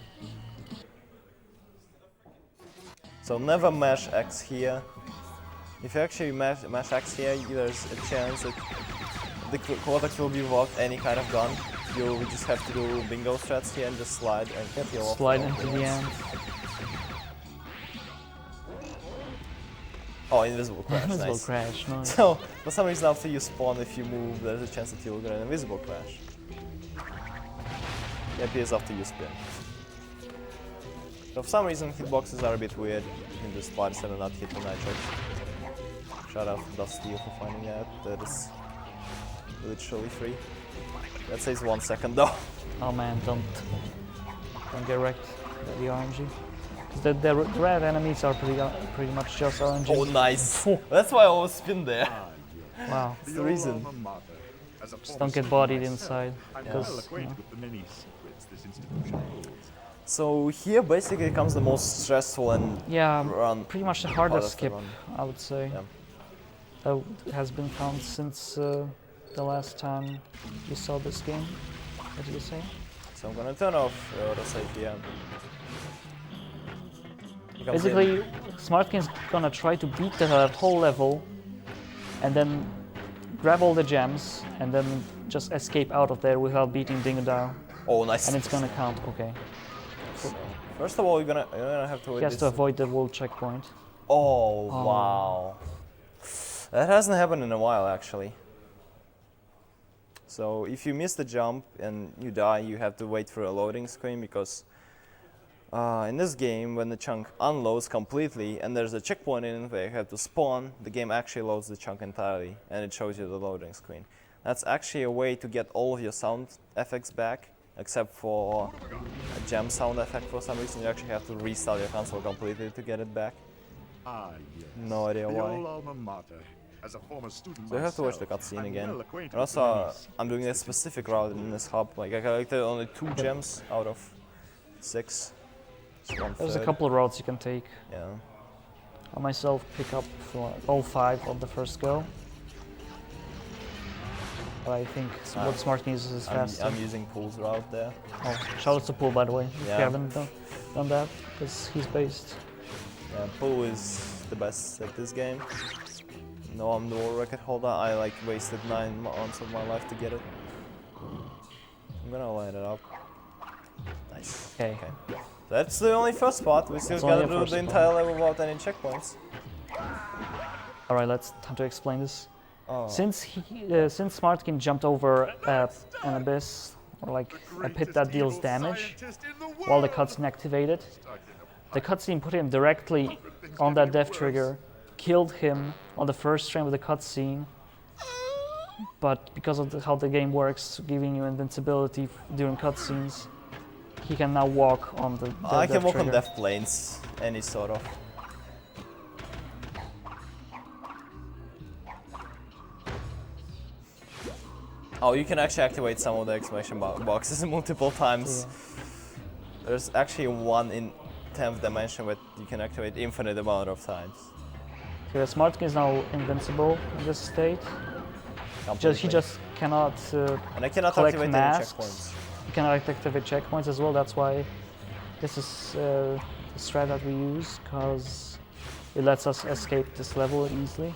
So never mash X here. If you actually mash X here, there's a chance that the Cortex will be without any kind of gun. You just have to do bingo strats here and just slide and peel off Slide all into the bullets. end. Oh, invisible crash, Invisible nice. crash, nice. So, for some reason after you spawn, if you move, there's a chance that you'll get an invisible crash. It appears after you spin. So for some reason hitboxes are a bit weird. You can just body slam and not hit the nitrix. Shout out to Dusty for finding out that is literally free. That says 1 second though. Oh man, don't get wrecked by the RNG. 'Cause the red enemies are pretty much just RNG. Oh nice! That's why I always spin there. Wow. That's the reason. Alma mater. As a former Don't get student bodied myself, inside. I'm Because, well you acquainted know. with the many secrets this institution holds. So here basically comes the most stressful and Yeah, run. pretty much the part hardest of the skip, run. I would say. Yeah. That has been found since the last time you saw this game. What did you say? So I'm gonna turn off the save here. He comes in. Basically, Smartkin's gonna try to beat the whole level and then grab all the gems and then just escape out of there without beating Dingodile. Oh nice. And it's gonna count, okay. First of all, you're gonna have to He wait has this. to avoid the wall checkpoint. Oh, wow. That hasn't happened in a while actually. So if you miss the jump and you die, you have to wait for a loading screen because in this game, when the chunk unloads completely and there's a checkpoint in it where you have to spawn, the game actually loads the chunk entirely and it shows you the loading screen. That's actually a way to get all of your sound effects back, except for a gem sound effect for some reason. You actually have to restart your console completely to get it back. Ah, yes. No idea the why. old alma mater. As a former student So you have to watch the myself, cutscene I'm again. well acquainted And with the many also, I'm doing a specific route in this hub. Like I collected only 2 gems out of 6. It's There's a 1/3. couple of routes you can take. Yeah. I myself pick up all 5 on the first go. But I think what Smartkin uses is faster. I'm using Pool's route there. Oh, shout out to Pool, by the way, if Yeah. you haven't done that, because he's based. Yeah, Pool is the best at this game. No, I'm the world record holder. I like wasted 9 months of my life to get it. I'm gonna line it up. Nice. Okay. That's the only first part. We still That's only gotta the do first the part. entire level without any checkpoints. All right, let's time to explain this. Oh. Since Smartkin jumped over an abyss or like a pit that deals damage while the cutscene activated, the cutscene put him directly on that death trigger, killed him on the first frame of the cutscene. But because of how the game works, giving you invincibility during cutscenes, he can now walk on the I can death walk on trigger. death planes, any sort of. Oh, you can actually activate some of the exclamation boxes multiple times. There's actually one in 10th dimension where you can activate infinite amount of times. So the Smartkin is now invincible in this state. He Completely. just cannot And I cannot collect activate masks. any checkpoints. He cannot activate checkpoints as well. That's why this is the strat that we use, because it lets us escape this level easily.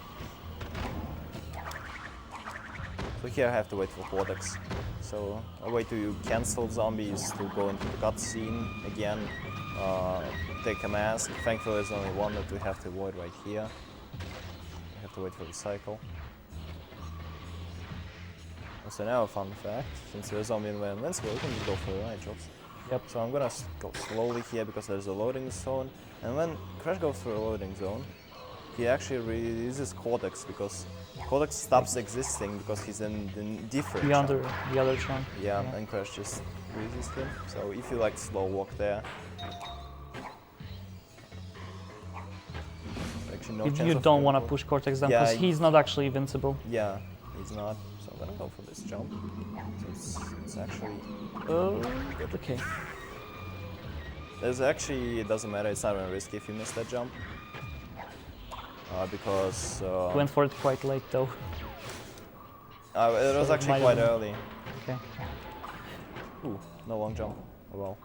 So here I have to wait for Cortex. So I wait to cancel zombies to go into the cutscene again, take a mask. Thankfully there's only one that we have to avoid right here. We have to wait for the cycle. Also now a fun fact, since we're zombie and we're invincible, we can just go for the night drops. Yep. So I'm gonna go slowly here because there's a loading zone, and when Crash goes through a loading zone, he actually releases Cortex because Cortex stops existing because he's in different chunk. The other chunk. Yeah, and Crash just releases him. So if you like slow walk there, actually no chance You of don't want to going push Cortex down Yeah, because he's not actually invincible. for- Yeah, he's not. So I'm gonna go for this jump. So it's actually Okay. there's actually, it doesn't matter. It's not even risky if you miss that jump. Because Went for it quite late though. it was So it actually might have quite been- early. Okay. Ooh, no long jump. Oh well.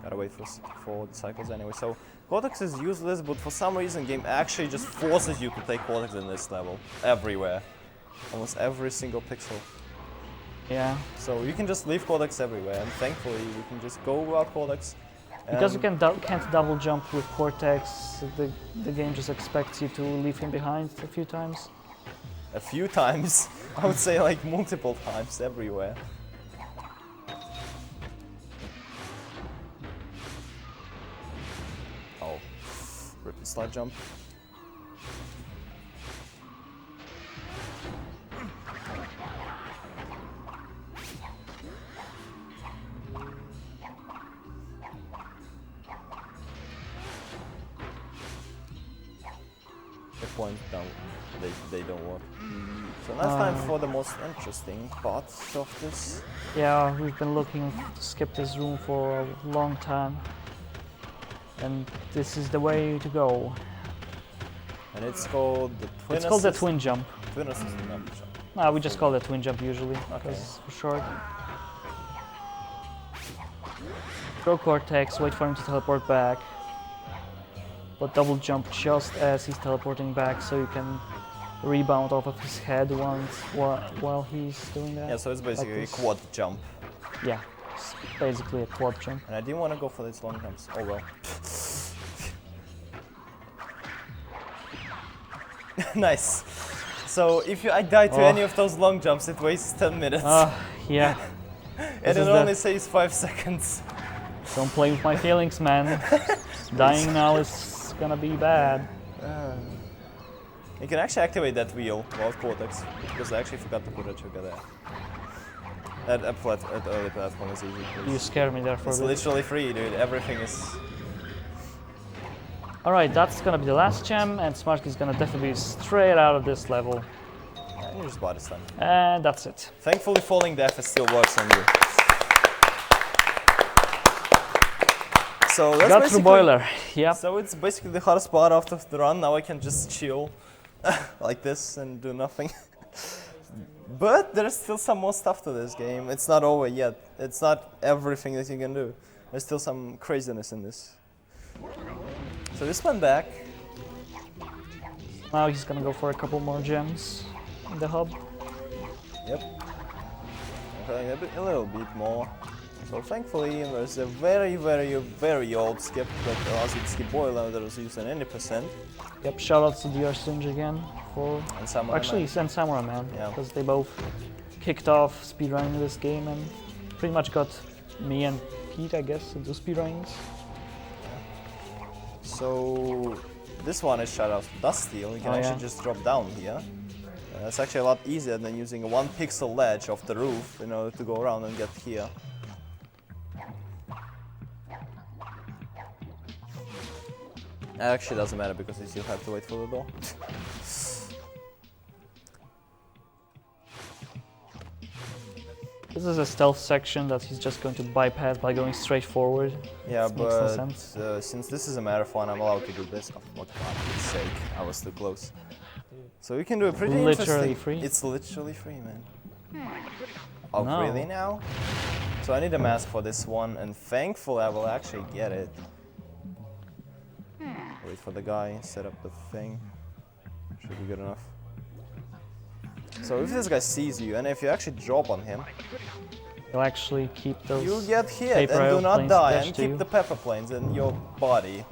Gotta wait for the cycles anyway. So Cortex is useless, but for some reason game actually just forces you to take Cortex in this level. Everywhere. Almost every single pixel. Yeah. So you can just leave Cortex everywhere, and thankfully you can just go without Cortex. Because you and- can't double jump with Cortex, the game just expects you to leave him behind a few times. A few times. I would say like multiple times everywhere. Oh, rip the slide jump. Checkpoint down, they don't work. So now it's time for the most interesting part of this. Yeah, we've been looking to skip this room for a long time. And this is the way to go. And it's called the twin It's called the assist- twin jump. Twin assist jump. No, we just call it twin jump usually, because for short. Throw Cortex, wait for him to teleport back. But double jump just as he's teleporting back, so you can rebound off of his head while he's doing that. Yeah, so it's basically a this. quad jump. Yeah, it's basically a quad jump. And I didn't want to go for these long jumps. Oh well. Nice. So if I die to any of those long jumps, it wastes 10 minutes. Yeah, and this it is only says 5 seconds. don't play with my feelings, man. Dying now is gonna be bad. You can actually activate that wheel without Cortex, because I actually forgot to put a trigger there. At early platform is easy. You scare me there for It's a bit. literally free, dude. Everything is... Alright, that's gonna be the last gem, and Smartkin is gonna definitely be straight out of this level. You just bought this time. And that's it. Thankfully, falling death still works on you. So that's Got through basically... boiler. Yep. So it's basically the hardest part after the run. Now I can just chill like this and do nothing. But there's still some more stuff to this game. It's not over yet. It's not everything that you can do. There's still some craziness in this. So this went back. Now he's gonna go for a couple more gems in the hub. Yep. A little bit more. So thankfully there's a very old skip that allows you to skip boiler that was used in any percent. Yep, shoutouts to DR Stinge again for And Samurai actually Man. send Samurai Man, Yeah. because they both kicked off speedrunning this game and pretty much got me and Pete, I guess, into speedrunnings. So this one is shoutouts to Dusty. You can Oh, actually yeah. just drop down here. It's actually a lot easier than using a 1 pixel ledge off the roof in order to go around and get here. It actually doesn't matter because you still have to wait for the door. This is a stealth section that he's just going to bypass by going straight forward. Yeah, This makes no but sense. since this is a marathon, I'm allowed to do this. Oh, for God's sake, I was too close. So we can do a pretty Literally interesting... free? It's literally free, man. Oh, No. really now? So I need a mask for this one, and thankfully I will actually get it. Wait for the guy, set up the thing. Should be good enough. So if this guy sees you, and if you actually drop on him, You'll actually keep those. you get hit paper and do not airplanes die, attached and to keep you. the pepper planes in your body.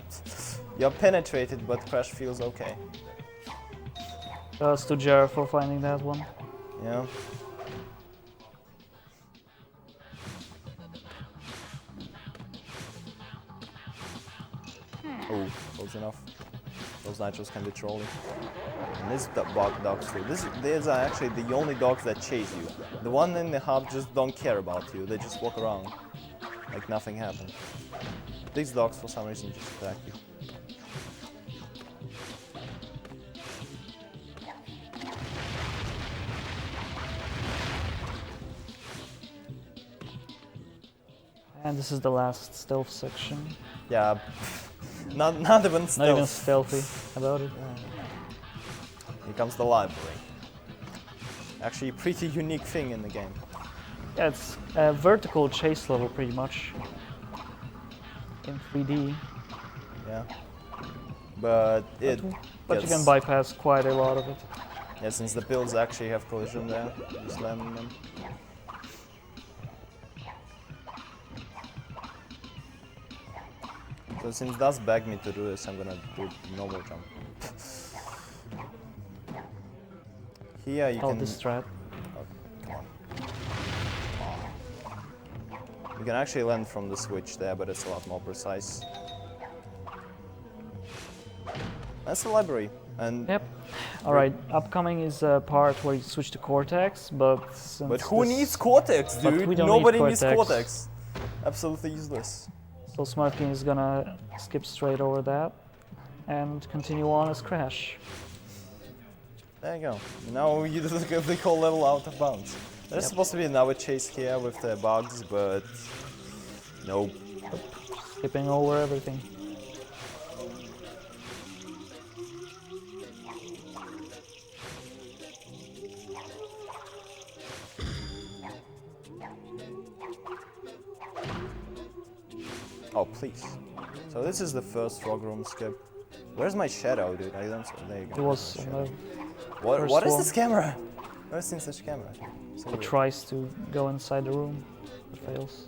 You're penetrated, but Crash feels okay. Shoutouts to Jer for finding that one. Yeah. Oh, close enough. Those nitros can be trolling. And this dogs too. These are actually the only dogs that chase you. The one in the hub just don't care about you. They just walk around like nothing happened. These dogs for some reason just attack you. And this is the last stealth section. Yeah, not even stealth. Not even stealthy about it. Here comes the library. Actually, a pretty unique thing in the game. Yeah, it's a vertical chase level pretty much. In 3D. Yeah. But it But you gets- can bypass quite a lot of it. Yeah, since the builds actually have collision there, you slam them. So since that's begged me to do this, I'm gonna do normal jump. Here you Oh, can... this strat. Come on. You can actually land from the switch there, but it's a lot more precise. That's the library. And Yep. Alright, upcoming is a part where you switch to Cortex, but since But who this- needs Cortex, But dude? we don't Nobody need needs Cortex. Cortex. Absolutely useless. So Smartkin is gonna skip straight over that and continue on as Crash. There you go. Now you just get the whole level out of bounds. There's Yep. supposed to be another chase here with the bugs, but nope. Skipping over everything. Oh, please. So this is the first frog room skip. Where's my shadow, dude? I don't. There you go. It was on the What? first What is one. this camera? I've never seen such camera. So It weird. tries to go inside the room, but fails.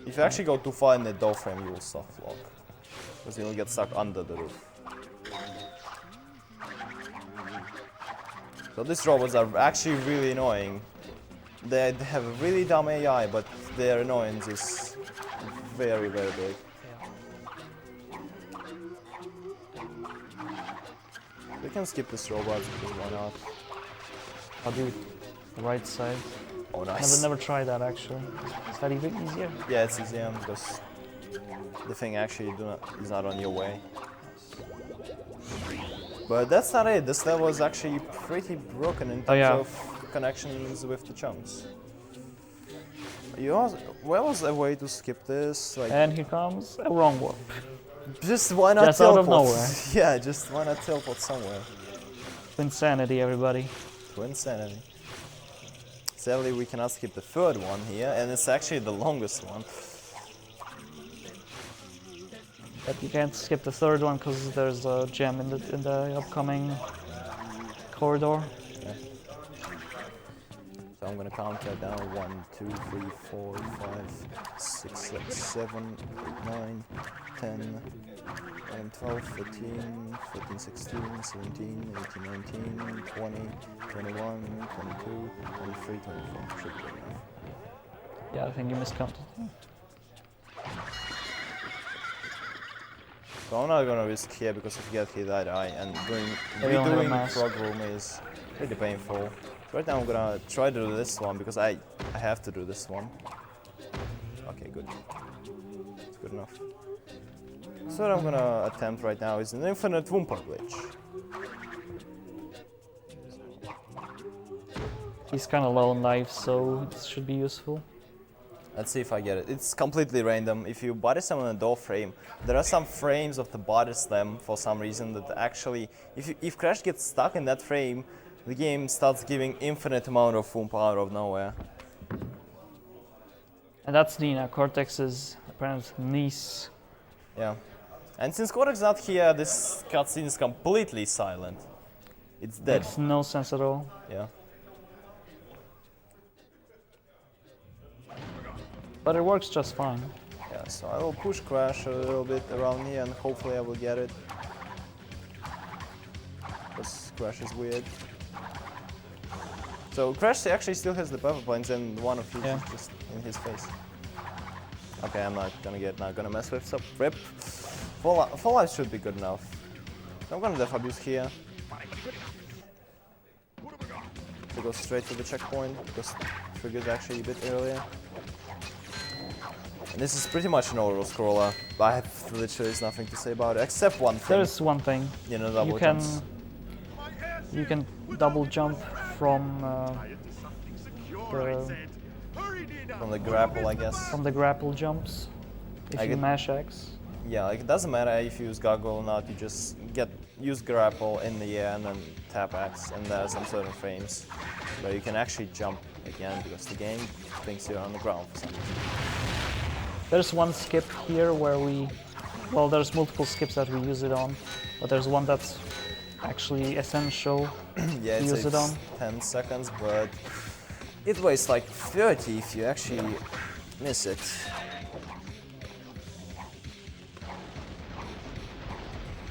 If you actually go too far in the door frame, you will soft lock. Because you'll get stuck under the roof. So these robots are actually really annoying. They have a really dumb AI, but their annoyance is very, very big. We can skip this robot because why not? I'll do the right side. Oh, nice. Never tried that actually. Is that even easier? Yeah, it's easier because the thing actually is not on your way. But that's not it. This level is actually pretty broken in terms Oh, yeah. of connections with the chunks. Where was a way to skip this? Like, And here comes a wrong warp. just why not Just out teleport? of nowhere. Yeah, just why not teleport somewhere? Twinsanity, everybody. Twinsanity. Sadly, we cannot skip the third one here, and it's actually the longest one. But you can't skip the third one because there's a gem in the upcoming corridor. So I'm gonna count that down. 1, 2, 3, 4, 5, 6, 7, 8, 9, 10, 11, 12, 13, 14, 16, 17, 18, 19, 20, 21, 22, 23, 24. Should be enough. Yeah, I think you miscounted. So I'm not gonna risk here because if you get hit I die, and They don't have a redoing mask. frog room is pretty painful. So right now I'm gonna try to do this one because I have to do this one. Okay, good. It's good enough. So what I'm gonna attempt right now is an infinite Wumpa glitch. He's kind of low on life, so it should be useful. Let's see if I get it. It's completely random. If you body slam on a door frame, there are some frames of the body slam for some reason that actually, if Crash gets stuck in that frame, the game starts giving infinite amount of Wumpa out of nowhere. And that's Nina, Cortex's apparent niece. Yeah. And since Cortex is not here, this cutscene is completely silent. It's dead. Makes no sense at all. Yeah. But it works just fine. Yeah, so I will push Crash a little bit around here and hopefully I will get it. Because Crash is weird. So Crash actually still has the buffer points and one of his is just in his face. Okay, I'm not gonna mess with, so rip. Full life should be good enough. So I'm gonna def abuse here. To go straight to the checkpoint because trigger is actually a bit earlier. And this is pretty much an auto scroller. I have literally nothing to say about it except one thing. There's one thing. You know, double You can jumps. you can double jump from From the grapple, I guess. the grapple jumps if I you get- mash X. Yeah, like it doesn't matter if you use goggle or not. You just use grapple in the air and then tap X, and there are some certain frames where you can actually jump again because the game thinks you're on the ground for some reason. There's one skip here where there's multiple skips that we use it on, but there's one that's actually essential. Yeah, it use it takes on. 10 seconds, but it weighs like 30 if you actually miss it.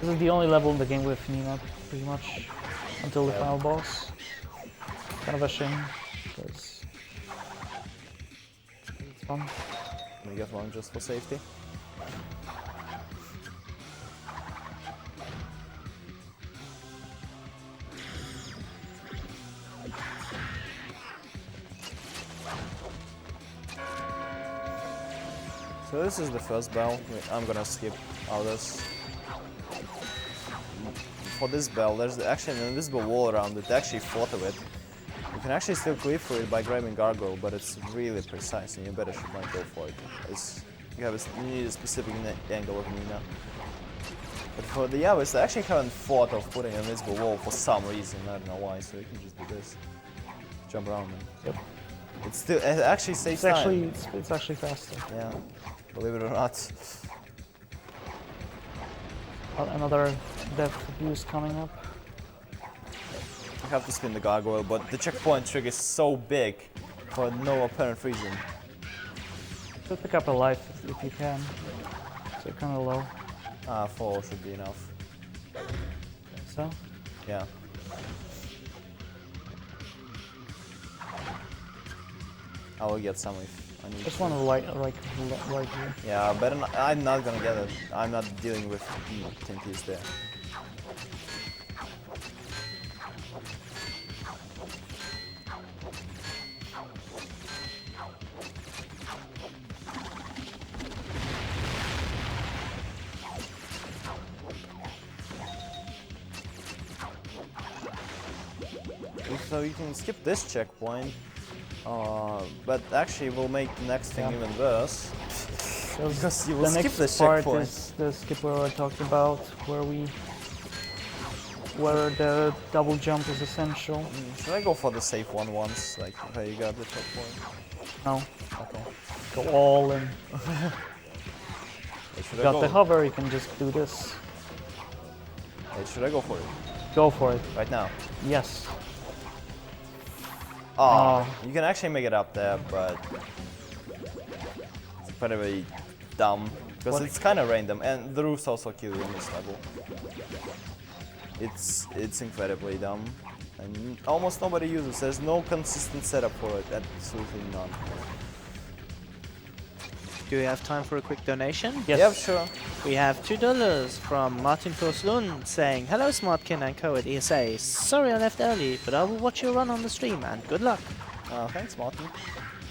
This is the only level in the game with Nina, pretty much, until the final boss. Kind of a shame, because it's fun. We get one just for safety. So this is the first bell. I'm gonna skip all this. For this bell, there's actually an invisible wall around it. They actually thought of it. You can actually still clear through it by grabbing gargoyle, but it's really precise and you better should not go for it. You need a specific angle of Nina. But for the others, they actually haven't thought of putting an invisible wall for some reason. I don't know why, so you can just do this. Jump around and Yep. it actually saves time. It's actually faster. Yeah, believe it or not. Another death abuse coming up. I have to spin the gargoyle, but the checkpoint trigger is so big for no apparent reason. So pick up a life if you can. So kind of low. 4 should be enough. So Yeah. I will get some if I need just to. one right here. Yeah, but I'm not gonna get it. I'm not dealing with TNTs there. So you can skip this checkpoint, but actually we'll make the next thing even worse. Because you will The skip next this part checkpoint. is the skip where I talked about, where the double jump is essential. Should I go for the safe one once, like where you got the checkpoint? No, Okay. go all in. Hey, should You I got go? the hover, you can just do this. Hey, should I go for it Go for it. right now? Yes. Oh, you can actually make it up there, but it's very dumb because it's kind of random, and the roofs also kill you in this level. It's incredibly dumb, and almost nobody uses. There's no consistent setup for it. Absolutely none. Do we have time for a quick donation? Yes. Yeah, sure. We have $2 from Martin Forslund saying, "Hello Smartkin and co at ESA. Sorry I left early, but I will watch you run on the stream and good luck." Thanks, Martin.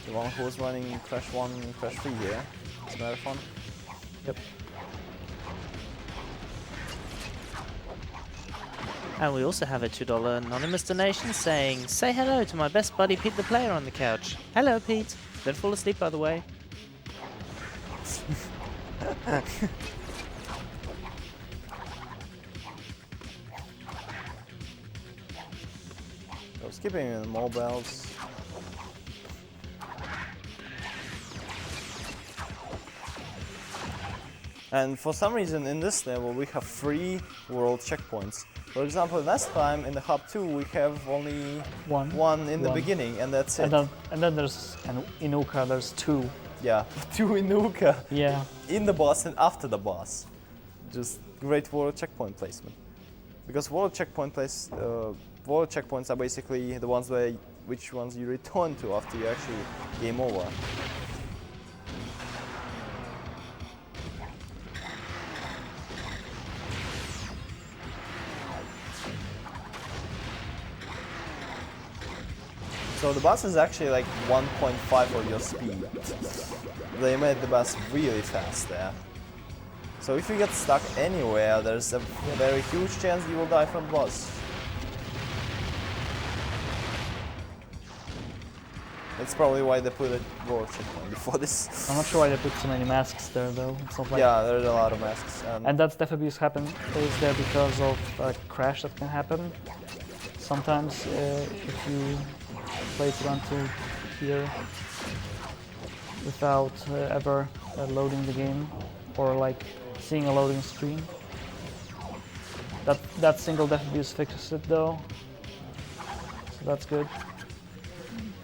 The one who was running Crash 1 and Crash 3 here. It's marathon. Yep. And we also have a $2 anonymous donation saying, "Say hello to my best buddy Pete the Player on the couch." Hello Pete. Don't fall asleep by the way. So skipping in mobiles. And for some reason in this level we have 3 world checkpoints. For example, last time in the Hub 2 we have only one in the beginning, and that's it. And then there's in Uka there's 2. Yeah, 2 in Nuka. Yeah. In the boss and after the boss. Just great world checkpoint placement. Because world checkpoints are basically the ones which ones you return to after you actually game over. So the bus is actually like 1.5 of your speed. They made the bus really fast there. So if you get stuck anywhere, there's a very huge chance you will die from the bus. That's probably why they put a world checkpoint before this. I'm not sure why they put so many masks there though. It's not like Yeah, there's a lot of masks. and that's death abuse is there because of a crash that can happen. Sometimes if you play it until here without ever loading the game or like seeing a loading screen. That single death abuse fixes it though, so that's good.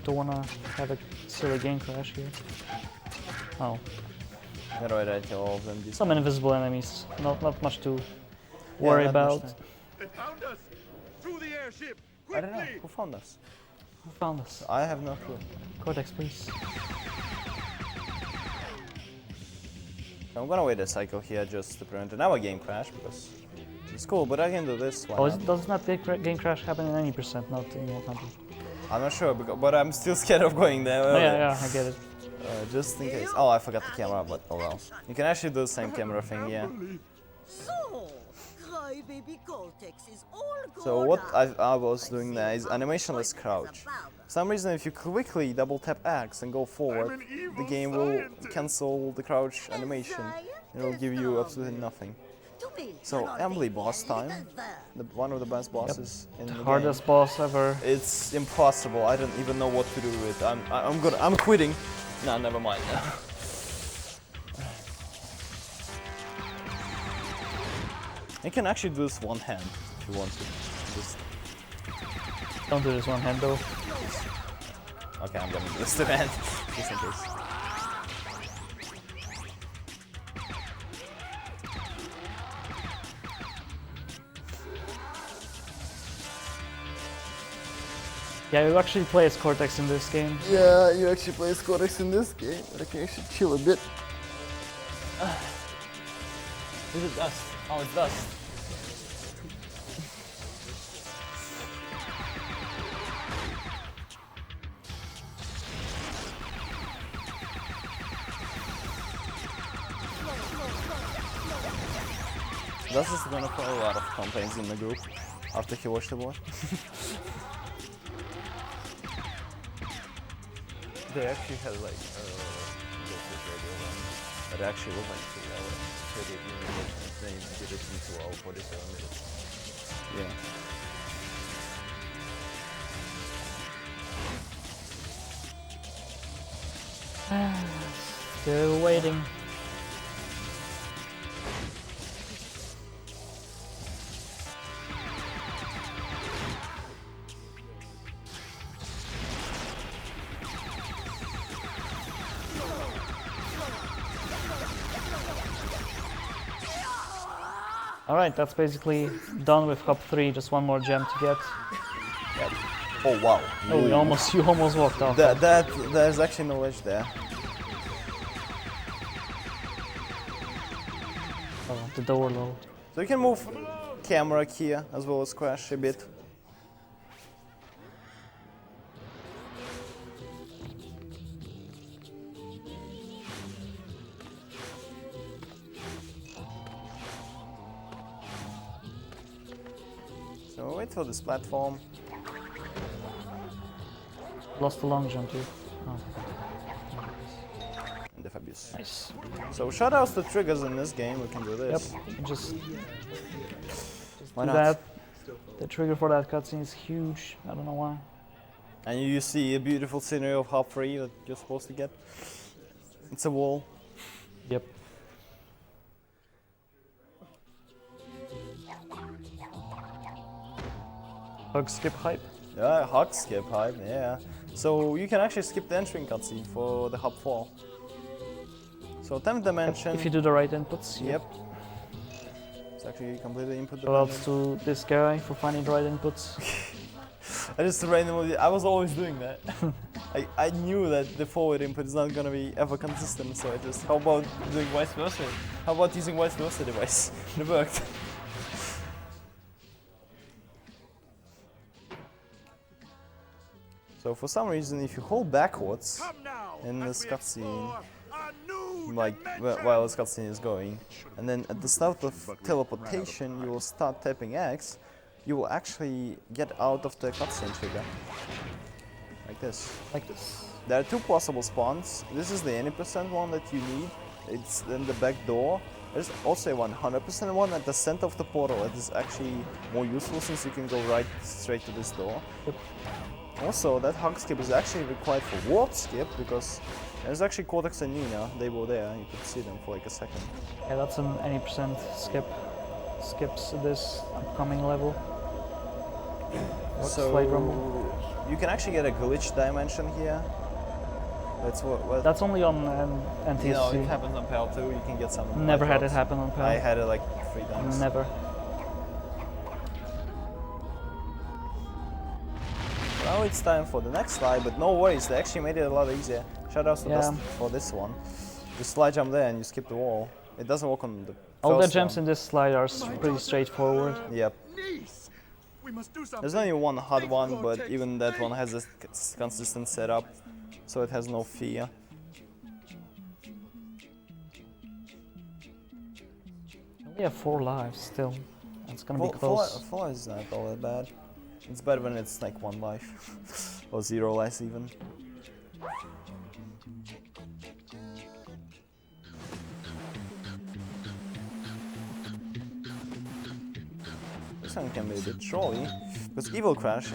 Don't wanna have a silly game crash here. Oh, Right, all of them. some invisible enemies. Not much to worry about. They found us! To the airship! I don't know. Quickly! Who found us? Who found us? I have no clue. Cortex, please. I'm gonna wait a cycle here just to prevent another game crash because it's cool, but I can do this one. Oh, does not game crash happen in any percent, not in 100? I'm not sure, but I'm still scared of going there. Oh, yeah, I get it. Just in case. Oh, I forgot the camera, but oh well. You can actually do the same camera thing, yeah. So, crybaby Cortex is all good. So what I was doing there is animationless crouch. For some reason, if you quickly double tap X and go forward, the game will cancel the crouch animation and it will give you absolutely nothing. So Emily boss time, one of the best bosses in the game. Hardest boss ever. It's impossible. I don't even know what to do with it. I'm quitting. No, never mind. You can actually do this one hand if you want to. Just Don't do this one hand though. okay, I'm gonna do this two hand just in case. Yeah, you actually play as Cortex in this game. Yeah, you actually play as Cortex in this game. I can actually chill a bit. Is it dust? Oh, it's dust. Dust is gonna play a lot of campaigns in the group after he watched the board. They actually had like it actually was like 3 hours, 38 minutes. They did it in 2 hours, 47 minutes. Yeah. Still waiting. Alright, that's basically done with hop 3, just one more gem to get. Yep. Oh wow. Oh, you almost walked off. There's actually no edge there. Oh, the door load. So you can move camera here as well as crash a bit. So wait for this platform. Lost the long jump too. Oh, And the Fabius. nice. So shoutouts to triggers in this game, we can do Yep, this. just Why do not? that. The trigger for that cutscene is huge. I don't know why. And you see a beautiful scenery of hop 3 that you're supposed to get. It's a wall. Yep. Hug skip hype. Yeah, hug skip hype, yeah. So you can actually skip the entering cutscene for the hub 4. So 10th dimension. If you do the right inputs. Yep. It's actually completely input Shoutouts dependent. to this guy for finding the right inputs. I just randomly, I was always doing that. I knew that the forward input is not gonna be ever consistent, so I just, how about doing vice versa? How about using vice versa device? It worked. So for some reason, if you hold backwards Come now, in as this we cutscene, explore a new like dimension. while this cutscene is going, and then at the start of teleportation, you will start tapping X, you will actually get out of the cutscene trigger. Like this. Like this. There are two possible spawns. This is the any percent one that you need. It's in the back door. There's also a 100% one at the center of the portal. That is actually more useful since you can go right straight to this door. Yep. Also, that hug skip is actually required for warp skip because there's actually Cortex and Nina. They were there. You could see them for like a second. Yeah, that's an any percent skip. Skips this upcoming level. What's Slide Rumble? You can actually get a glitch dimension here. That's what That's only on NTSC. you know, it happens on PAL too. You can get some. Never had it drops. happen on PAL. I had it like 3 times. Never. Now it's time for the next slide, but no worries, they actually made it a lot easier. Shoutouts to Yeah. Dust for this one. You slide jump there and you skip the wall. It doesn't work on the All the first gems one. in this slide are pretty straightforward. Yep. Niece, we must do something. There's only one hard Think, one, but Cortex, even that think. one has a consistent setup, so it has no fear. We have 4 lives still. It's gonna be close. Four is not all that bad. It's better when it's like 1 life. Or 0 lives even. This one can be a bit trolly, because Evil Crash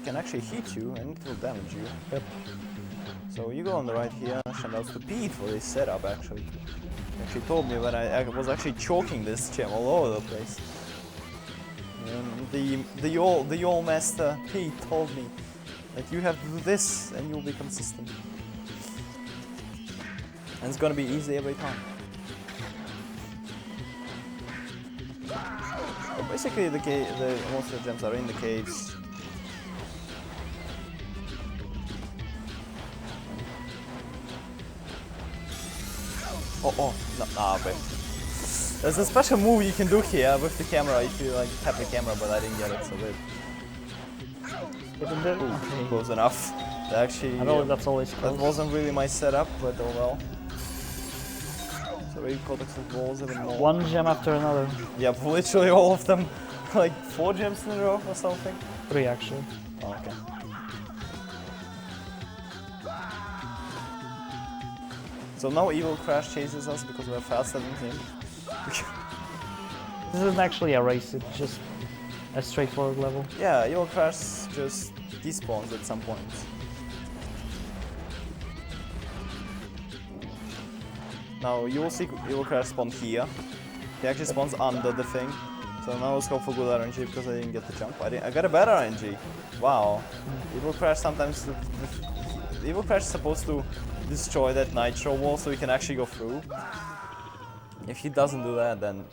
can actually hit you and it will damage you. Yep. So you go on the right here, shoutouts to Pete for this setup actually. He actually told me when I was actually choking this gem all over the place. And the old master Pete told me that you have to do this and you'll be consistent. And it's gonna be easy every time. So basically most of the gems are in the caves. Oh, no, but there's a special move you can do here with the camera if you like tap the camera, but I didn't get it, so good. Isn't it? Okay. Close enough. Actually, I know that's always that close. wasn't really my setup, but oh well. So maybe Cortex of walls even more. One gem after another. Yep, literally all of them. Like 4 gems in a row or something. 3 actually. Oh, okay. So now Evil Crash chases us because we're faster than him. This isn't actually a race, it's just a straightforward level. Yeah, Evil Crash just despawns at some point. Now you will see Evil Crash spawn here. He actually spawns under the thing. So now let's go for good RNG because I didn't get the jump. I got a better RNG. Wow. Evil Crash sometimes... Evil Crash is supposed to destroy that nitro wall so he can actually go through. If he doesn't do that, then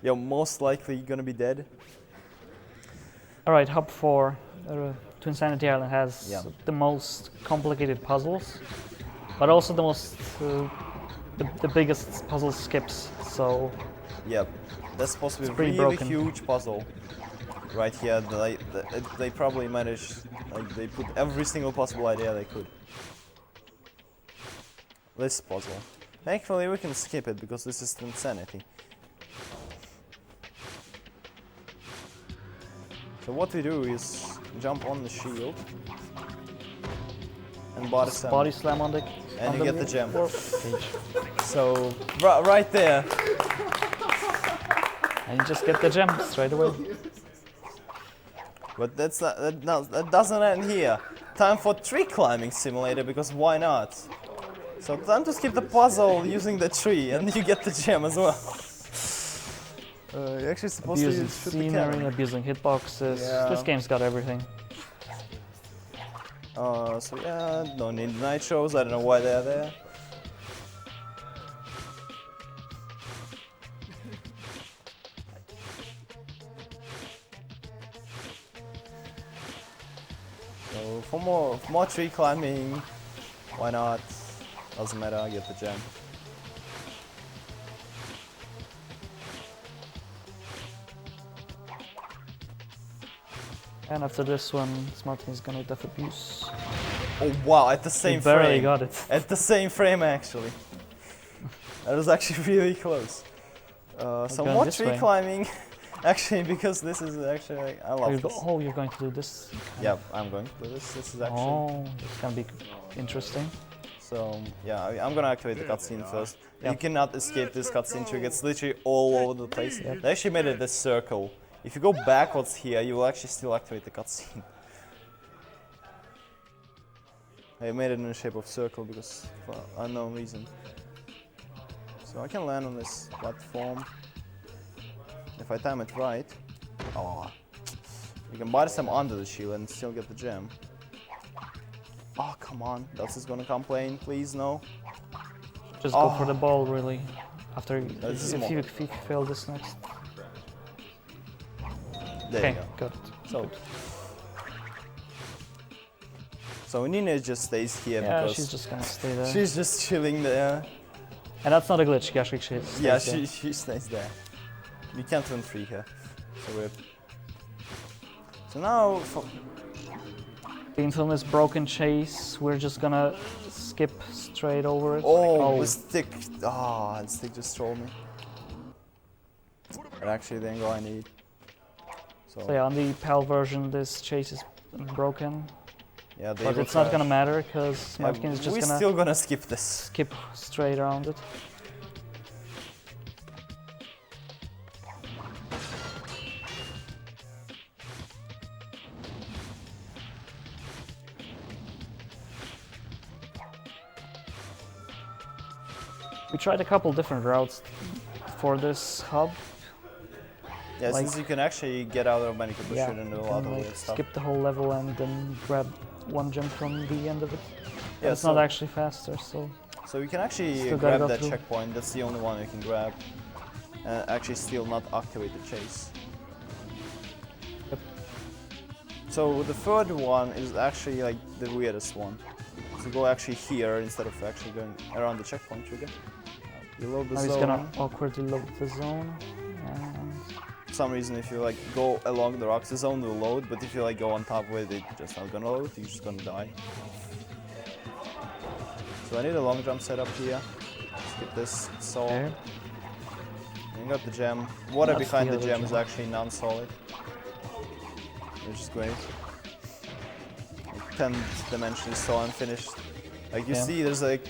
you're most likely gonna be dead. All right, hub 4. Twinsanity Island has Yeah. the most complicated puzzles, but also the most the biggest puzzle skips. So Yep, that's supposed to be a pretty really broken. huge puzzle. Right here, they probably managed, like they put every single possible idea they could. This puzzle. Thankfully we can skip it because this is Twinsanity. So what we do is jump on the shield and body slam, body slam on the and on you get the gem. page. So right there. And you just get the gem straight away. But that doesn't end here. Time for tree climbing simulator, because why not? So time to skip the puzzle using the tree, and you get the gem as well. You're actually supposed Abusing to shoot the scenery, cannon. abusing hitboxes. Yeah. This game's got everything. So yeah, don't need nitros. I don't know why they're there. So for more tree climbing, why not? Doesn't matter, I get the gem. And after this one, Smartkin is gonna death abuse. Oh wow, at the He same barely frame. got it. At the same frame actually. That was actually really close. So going more this tree way. climbing, actually, because this is actually, I love this. Oh, you're going to do this? Yeah, I'm going to do this. This is actually. Oh, it's gonna be interesting. So yeah, I'm gonna activate the cutscene first. Yeah. You cannot escape this cutscene trick. It's literally all over the place. Yeah. They actually made it this circle. If you go backwards here, you will actually still activate the cutscene. They made it in the shape of circle because for unknown reason. So I can land on this platform. If I time it right. Oh. You can buy some under the shield and still get the gem. Oh, come on. Dust is gonna complain. Please, no. Just go for the ball, really. After This is if more. you fail this next. There Okay, you go. good. So, so Nina just stays here Yeah, because she's just gonna stay there. she's just chilling there. And that's not a glitch. She actually stays Yeah, there. she stays there. We can't win free here. So we're. So now, The infamous broken chase. We're just gonna skip straight over it. oh, the stick. Ah, the stick just trolled me. But actually, the angle I need. So yeah, on the PAL version, this chase is broken, Yeah, they but will it's not crash. gonna matter because Yeah, Smartkin is just we're gonna still gonna skip this. skip straight around it. We tried a couple different routes for this hub. Yeah, Like- since you can actually get out of many people shoot and do a you lot can, of like, weird stuff. skip the whole level and then grab one gem from the end of it. But Yeah, it's so- not actually faster, so So you can actually Still gotta grab go that through. checkpoint. That's the only one you can grab. And actually still not activate the chase. Yep. So the third one is actually like the weirdest one. So go actually here instead of actually going around the checkpoint trigger. You load the now he's zone. gonna awkwardly load the zone. And For some reason, if you like go along the rocks, the zone will load. But if you like go on top of it, it's just not gonna load. You're just gonna die. So I need a long jump setup here. Skip this soul. okay. You got the gem. Water That's behind the the other gem is gem. actually non-solid, which is great. 10th dimension is so unfinished. Like you Yeah. see, there's like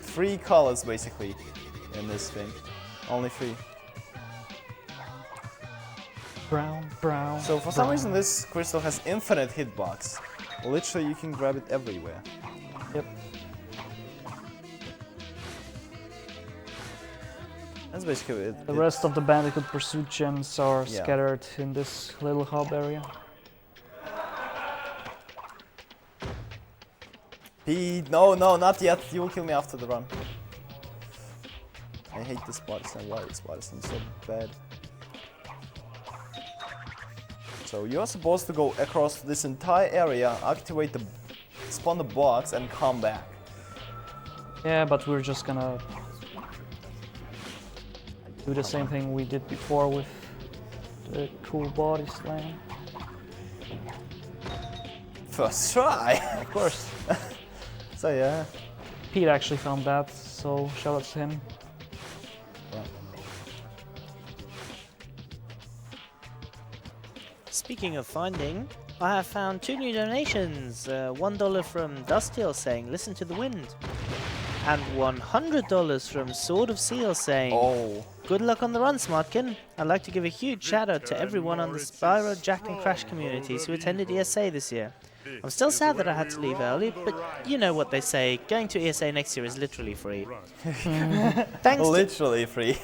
3 colors basically in this thing. Only 3. Brown, brown. So for some brown. reason, this crystal has infinite hitbox. Literally, you can grab it everywhere. Yep. That's basically it. The rest of the Bandicoot Pursuit gems are Yeah. scattered in this little hub area. Pete, no, not yet. You will kill me after the run. I hate this partisan. Why is partisan so bad? So you're supposed to go across this entire area, activate the spawn the box, and come back. Yeah, but we're just gonna do the same thing we did before with the cool body slam. First try. Of course. So yeah. Pete actually found that, so shout out to him. Speaking of finding, I have found 2 new donations. $1 from Dustiel saying, listen to the wind. And $100 from Sword of Seal saying, Oh. good luck on the run, Smartkin. I'd like to give a huge shout out to everyone on the Spyro, Jack and Crash communities who attended ESA this year. I'm still sad that I had to leave early, but you know what they say, going to ESA next year is literally free. Literally free.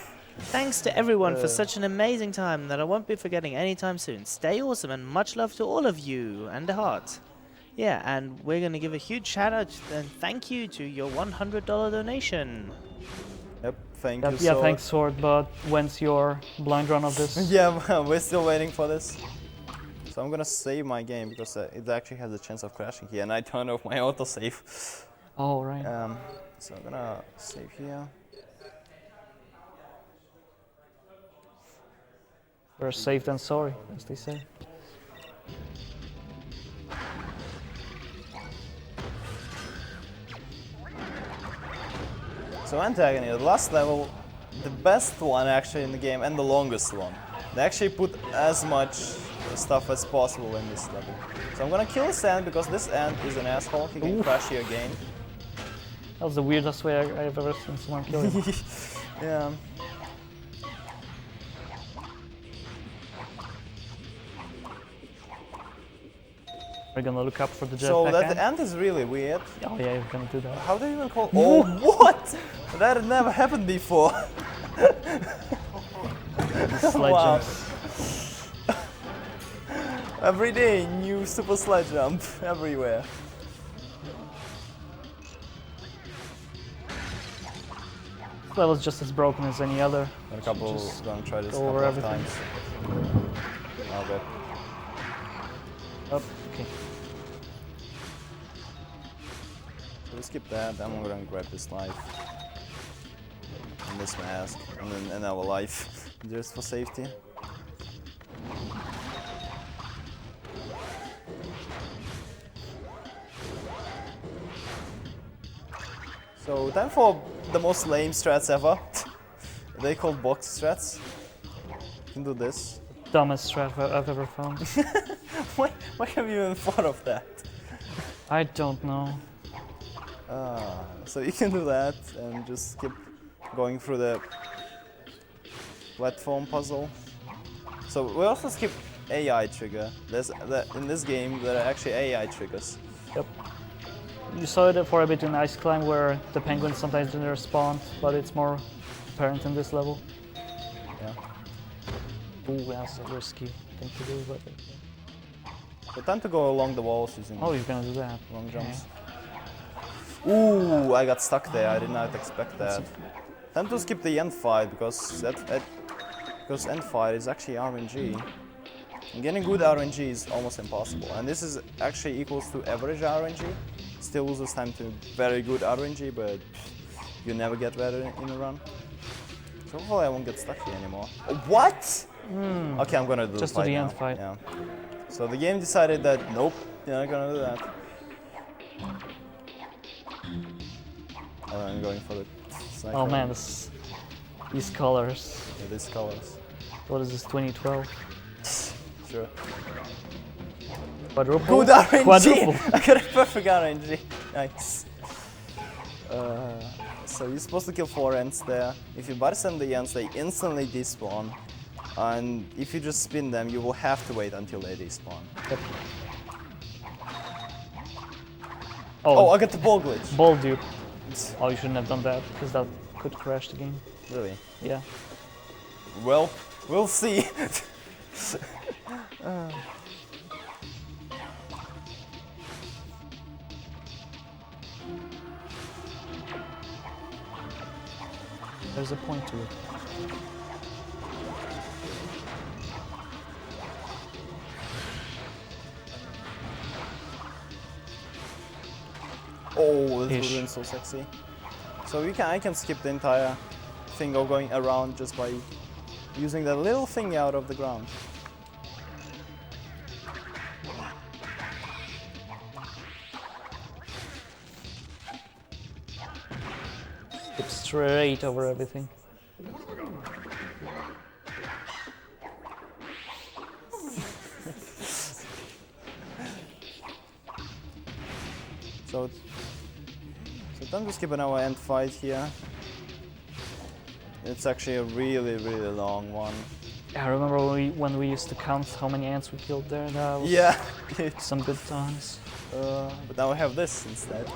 Thanks to everyone for such an amazing time that I won't be forgetting anytime soon. Stay awesome and much love to all of you and a heart. Yeah, and we're going to give a huge shout out and thank you to your $100 donation. Yep, thank Yeah, you. yeah, Sword. thanks, Sword, but when's your blind run of this? Yeah, we're still waiting for this. So I'm gonna save my game because it actually has a chance of crashing here, and I turned off my autosave. Oh, right. So I'm gonna save here. We're safe than sorry, as they say. So Antagonist, the last level, the best one actually in the game and the longest one. They actually put as much stuff as possible in this level. So I'm gonna kill this ant because this ant is an asshole. He can crash you again. That was the weirdest way I've ever seen someone kill him. Yeah. We're gonna look up for the jetpack. So that ant. ant is really weird. Oh yeah, we're gonna do that. How do you even call? Oh, what? That had never happened before. Slide Wow. jumps. Every day, new super slide jump everywhere. This level's just as broken as any other. And a couple, Just gonna try this a go over couple of everything. times. Okay. Oh, okay. So we skip that, then we're gonna grab this knife. And this mask, and then another life, just for safety. So time for the most lame strats ever. They called box strats. You can do this. Dumbest strat I've ever found. Why have you even thought of that? I don't know. So you can do that and just keep going through the platform puzzle. So we also skip AI trigger. In this game there are actually AI triggers. Yep. You saw it for a bit in Ice Climb where the penguins sometimes didn't respond, but it's more apparent in this level. Yeah. Ooh, that's a risky thing to do, but... So time to go along the walls using Oh, you're gonna do that. long Okay. jumps. Ooh, I got stuck there. I did not expect that. Time to skip the end fight because end fight is actually RNG. And getting good RNG is almost impossible. And this is actually equals to average RNG. Still loses time to very good RNG, but you never get better in a run. So hopefully I won't get stuck here anymore. What? Okay, I'm gonna do Just the do fight the now. end fight. Yeah. So the game decided that nope, you're not gonna do that. I'm going for the sniper. Oh man, these colors. Yeah, these colors. What is this, 2012? Sure. Quadruple? Good RNG! Quadruple. I got a perfect RNG. Nice. So you're supposed to kill 4 ants there. If you body slam the ants, they instantly despawn. And if you just spin them, you will have to wait until they despawn. Yep. Oh, I got the ball glitch. Ball dupe. Oh, you shouldn't have done that, because that could crash the game. Really? Yeah. Well, we'll see. There's a point to it. Oh, this would Ish. have been so sexy. So I can skip the entire thing of going around just by using that little thing out of the ground. Skip straight over everything. So time to skip an hour end fight here. It's actually a really, really long one. I remember when we used to count how many ants we killed there. That was Yeah. some good times. But now we have this instead.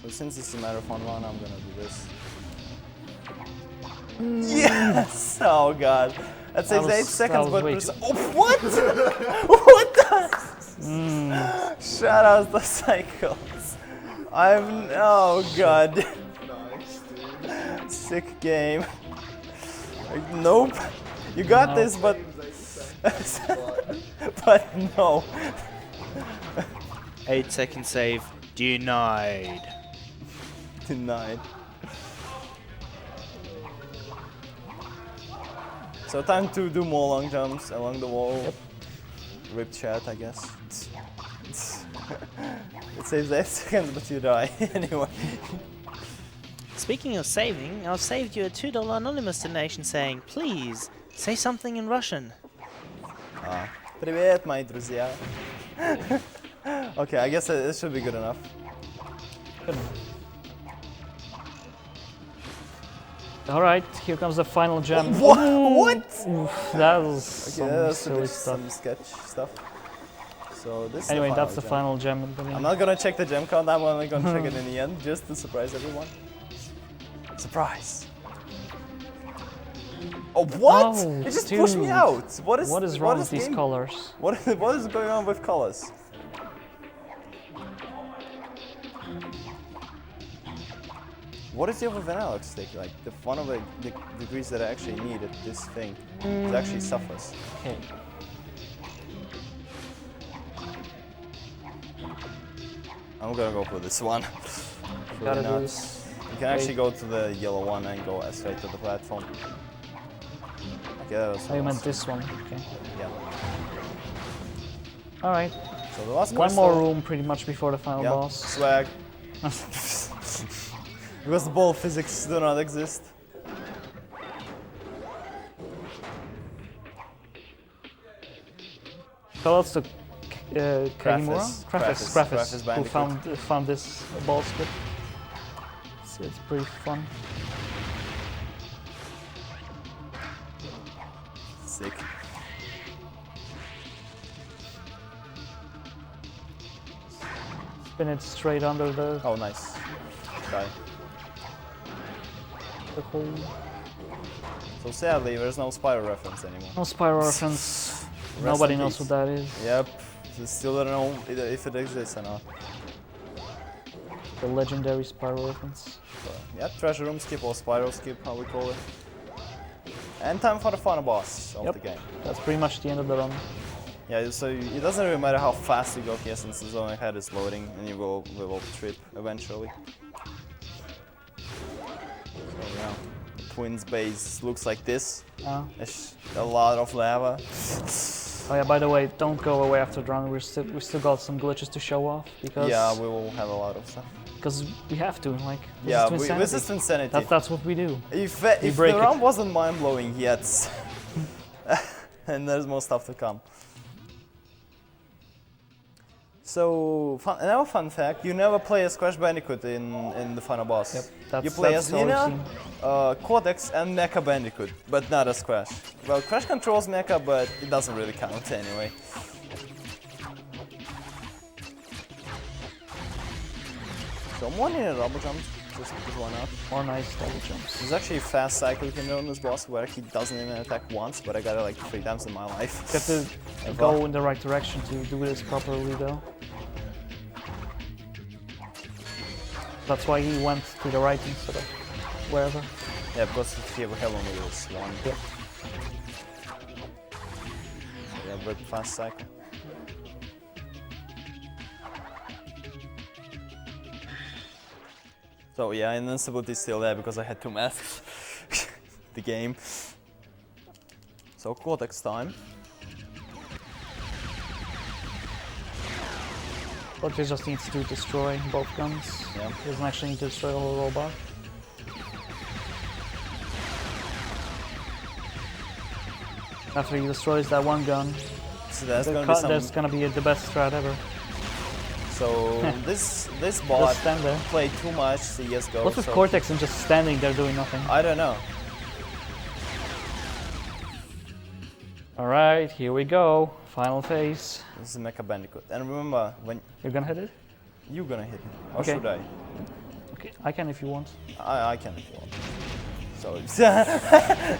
So since it's a marathon one, I'm gonna do this. Yes! Oh god. That saves was- 8 seconds, that was but way oh, what? What the? Shout out the cycles. Oh god. Nice, dude. Sick game. Like, nope. You got No. this, but Saves 8 seconds, but no. 8-second save denied. Denied. So time to do more long jumps along the wall. Yep. Rip chat, I guess. It saves 8 seconds, but you die anyway. Speaking of saving, I've saved you a $2 anonymous donation saying, please, say something in Russian. Привет, мои друзья. Okay, I guess it should be good enough. Good. All right, here comes the final gem. What? Oof, that was Okay, some that's silly stuff. some sketch stuff. So this Anyway, is that's the gem. final gem. At the I'm end. not gonna check the gem count, I'm only gonna check it in the end, just to surprise everyone. Surprise! Oh, what? Oh, it just pushed me dude. out! What is wrong with these game- colors? What is going on with colors? What is the other vanilla stick? Like, one of the degrees that I actually needed, this thing, it actually suffers. Okay. I'm gonna go for this one. Gotta Really do not. this. You can actually go to the yellow one and go straight to the platform. Okay, that was Oh, you meant almost- this one. Okay. Yeah. All right. So the last One more crystal- room, pretty much before the final Yeah, boss. swag. Because the ball physics do not exist. Shout outs to Kagimura? Crafis who Bandicoot. found this ball skip. So it's pretty fun. Sick. Spin it straight under the Oh, nice. Die. hole. So sadly, there's no spiral reference anymore. No spiral reference. Nobody knows what that is. Yep. Still don't know if it exists or not. The legendary spiral reference. So, yeah, treasure room skip or spiral skip, how we call it. And time for the final boss of Yep. the game. That's pretty much the end of the run. Yeah, so it doesn't really matter how fast you go here since the zone ahead is loading and you will trip eventually. So yeah, the Twins base looks like this. There's a lot of lava. Oh yeah, by the way, don't go away after the run. We still got some glitches to show off because Yeah, we will have a lot of stuff. we have to, like, this Yeah, is Twinsanity. this is Twinsanity. That's what we do. If the break it. run wasn't mind-blowing yet, and there's more stuff to come. So, another fun fact, you never play as Crash Bandicoot in the final boss. Yep, that's- you play that's as the Nina, origin. Cortex and Mecha Bandicoot, but not as Crash. Well, Crash controls Mecha, but it doesn't really count anyway. So more Nina double jumps, just because why not? More nice double jumps. There's actually a fast cycle you can do on this boss where he doesn't even attack once, but I got it like 3 times in my life. You have to go in the right direction to do this properly, though. That's why he went to the right instead of wherever. Yeah, because he have only this one. Yep. Yeah, but fast cycle. So yeah, invincibility is still there because I had 2 masks. The game. So Cortex time. But he just needs to destroy both guns. Yeah. He doesn't actually need to destroy the whole robot. After he destroys that one gun, So that's gonna be some. the best strat ever. So this bot Just stand there. played too much CS:GO. What's with so Cortex and just standing there doing nothing? I don't know. Alright, here we go. Final phase. This is Mecha Bandicoot. And remember, when You're gonna hit it? you're gonna hit me, or Okay. should I? Okay, I can if you want. I can if you want. So it's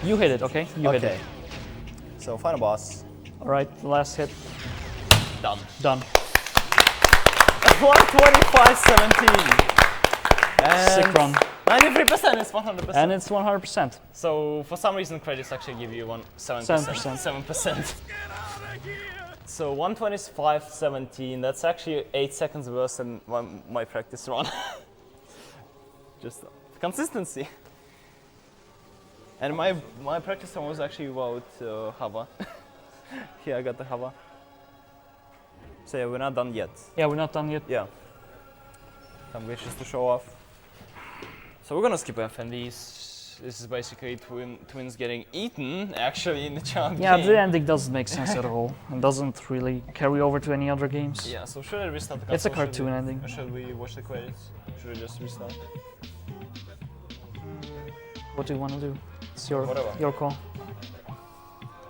You hit it, okay? You hit okay. it. So final boss. Alright, last hit. Done. Done. 125.17. Sick And run. 93% is 100%. And it's 100%. So for some reason credits actually give you 7%. 7%. So 125.17, that's actually 8 seconds worse than my practice run. Just consistency. And my practice run was actually about hover. Here I got the hover. So yeah, we're not done yet. Yeah, we're not done yet. Yeah. Some wishes to show off. So we're gonna skip FNDs. This is basically twins getting eaten actually in the challenge Yeah, game. the ending doesn't make sense at all. And doesn't really carry over to any other games. Yeah, so should I restart the It's a console? cartoon ending. Or should we watch the credits? Should we just restart? What do you want to do? It's Whatever. your call.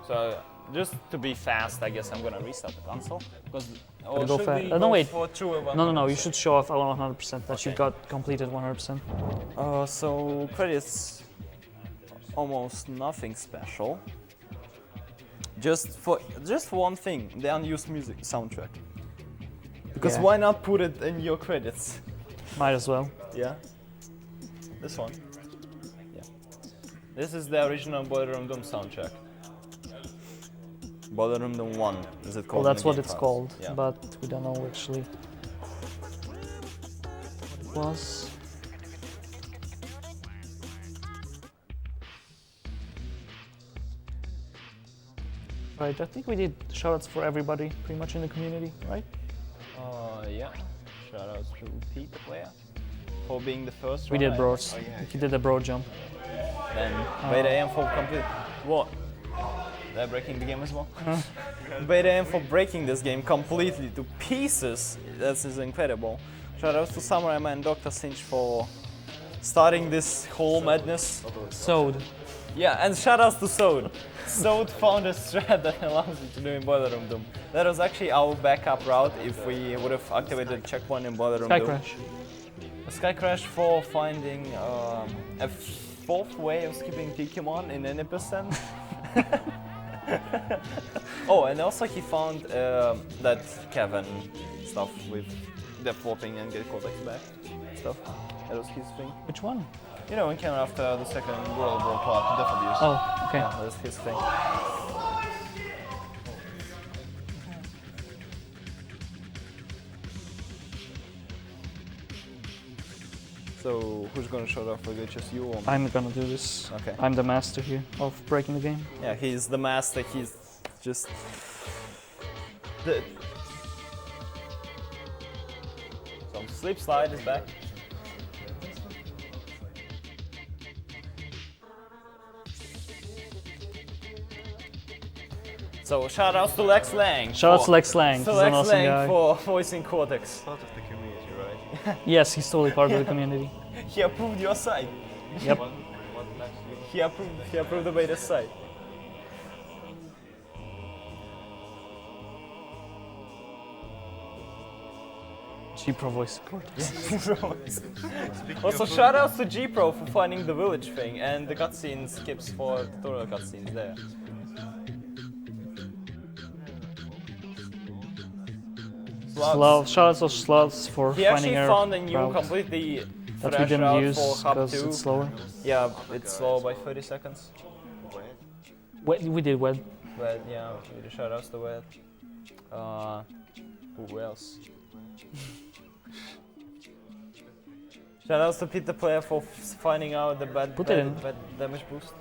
So just to be fast, I guess I'm gonna restart the console. Because Or go should fast. we No, go wait. for true or No, you 100%? should show off 100% that you Okay. got completed 100%. So credits, almost nothing special. Just for one thing, the unused music soundtrack. Because Yeah. why not put it in your credits? Might as well. Yeah. This one. Yeah. This is the original Boiler Room Doom soundtrack. Boiler Room Doom 1, is it Well, called? in that's the what game it's files? called, Yeah. but we don't know actually what it was. Right, I think we did shoutouts for everybody pretty much in the community, right? Yeah. Shoutouts to Pete, the player, for being the first We one. did bros. Oh, yeah. He did a bro jump. Then Beta AM for complete. What? They're breaking the game as well. Beta AM for breaking this game completely to pieces. That is incredible. Shoutouts to Samurai Man and Dr. Cinch for starting this whole madness. Sewed. Yeah, and shoutouts to Sode. Sode found a strat that allows you to do in Boiler Room Doom. That was actually our backup route if we would have activated checkpoint in Boiler Room Sky Doom. crash. A Sky Crash for finding a fourth way of skipping Pokemon in any percent. Oh, and also he found that Kevin stuff with depth warping and get Cortex back stuff. That was his thing. Which one? You know, when came after the second World War part, Death Abuse. Oh, okay. Yeah, that's his thing. So, who's gonna show off for glitches, you or me? I'm gonna do this. Okay. I'm the master here of breaking the game. Yeah, he's the master, he's just... So, Sleep Slide is back. So, shoutouts to Lex Lang. Shoutouts to Lex Lang. He's To an Lex awesome Lang guy. for voicing Cortex. Part of the community, right? Yes, he's totally part of the community. He approved your site. Yep. He approved the beta site. G-Pro voice Cortex. Also, shoutouts to G-Pro for finding the village thing and the cutscene skips for tutorial cutscenes there. Shoutouts to Slots for He actually finding her found a new route. completely that we thresh didn't out use for hub because 2. it's slower. Yeah, it's slow by 30 seconds. We did well. But yeah, we shout outs to Wed. Who else? Shout outs to Pete the player for finding out the bad damage boost.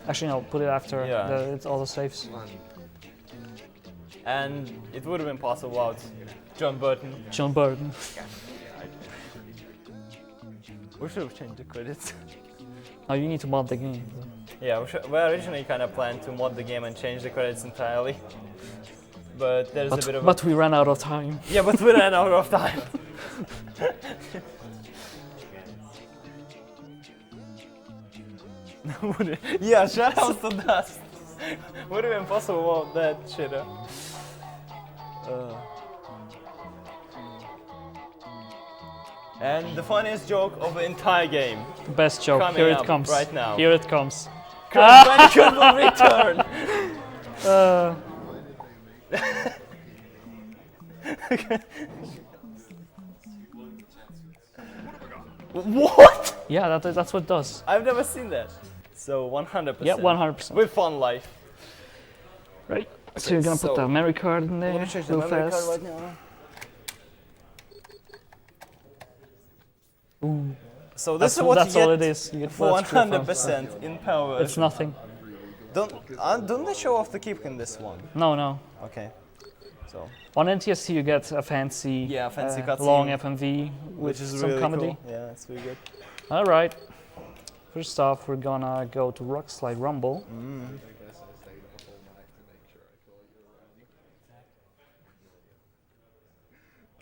Actually, no, put it after. Yeah. It's all the saves. And it would have been possible without John Burton. John Burton. We should have changed the credits. Oh, you need to mod the game. Yeah, we originally kind of planned to mod the game and change the credits entirely. But there's a bit of But we ran out of time. Yeah, but we ran out of time. Yeah, shout out to Dust. Would have been possible without that shit. And the funniest joke of the entire game. The best joke. Coming Here it up comes. right now. Here it comes. Crash Bandicoot will return. What? Yeah, that's what it does. I've never seen that. So 100%. Yeah, 100%. With fun life. Right. So you're gonna put the memory card in there I'm gonna change the real memory fast. card right now. Ooh. So this is what that's you all get it is. You get for flash profile. 100% in power. It's nothing. Don't they show off the keep in this one? No. Okay. So On NTSC you get a fancy, cutscene, long FMV with which is some really comedy. cool. Yeah, it's really good. All right. First off, we're gonna go to Rock Slide Rumble.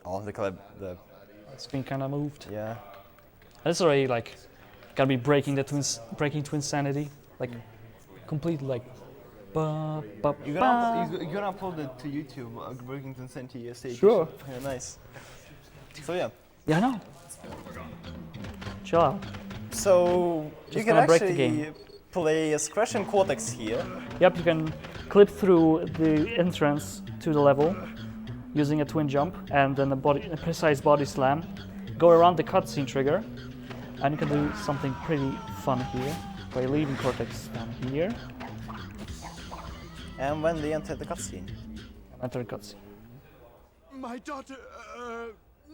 Oh, the It's been kind of moved. yeah. And it's already like gonna be breaking Twinsanity, like completely like. Ba, ba, You're ba. gonna upload it to YouTube, Breaking Twinsanity stage. Sure. Yeah, nice. So yeah. Yeah, I know. Chill out. So Just you can gonna break the actually game. play as Crash and Cortex here. Yep, you can clip through the entrance to the level using a twin jump and then a precise body slam. Go around the cutscene trigger, and you can do something pretty fun here by leaving Cortex down here And when they enter the cutscene. and enter the cutscene. My daughter,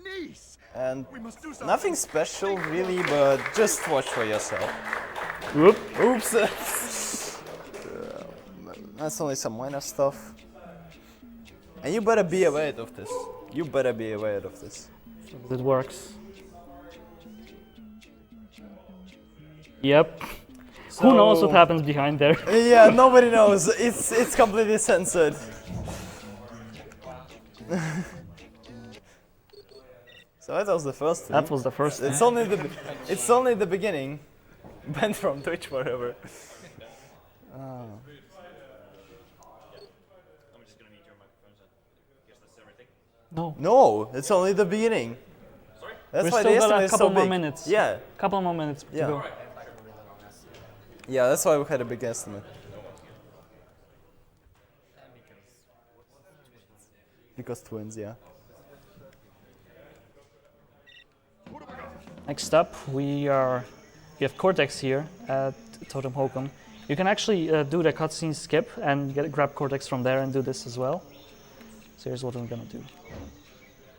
niece. And We must do something. nothing special really, but just watch for yourself. Whoop. Oops! That's only some minor stuff. And you better be aware of this. You better be aware of this. It works. Yep. Who knows what So- happens behind there? Yeah, nobody knows. It's completely censored. So that was the first thing. That was the first thing. It's only the beginning. Banned from Twitch forever. I'm just going to mute your microphones and guess that's everything. No. No, it's only the beginning. Sorry? That's We've why still the got estimate a is couple so more big. minutes. Yeah, Couple more minutes Yeah. to go. yeah, that's why we had a big estimate. Because twins, yeah. Next up, we have Cortex here at Totem Hokum. You can actually do the cutscene skip and grab Cortex from there and do this as well. So here's what I'm gonna do.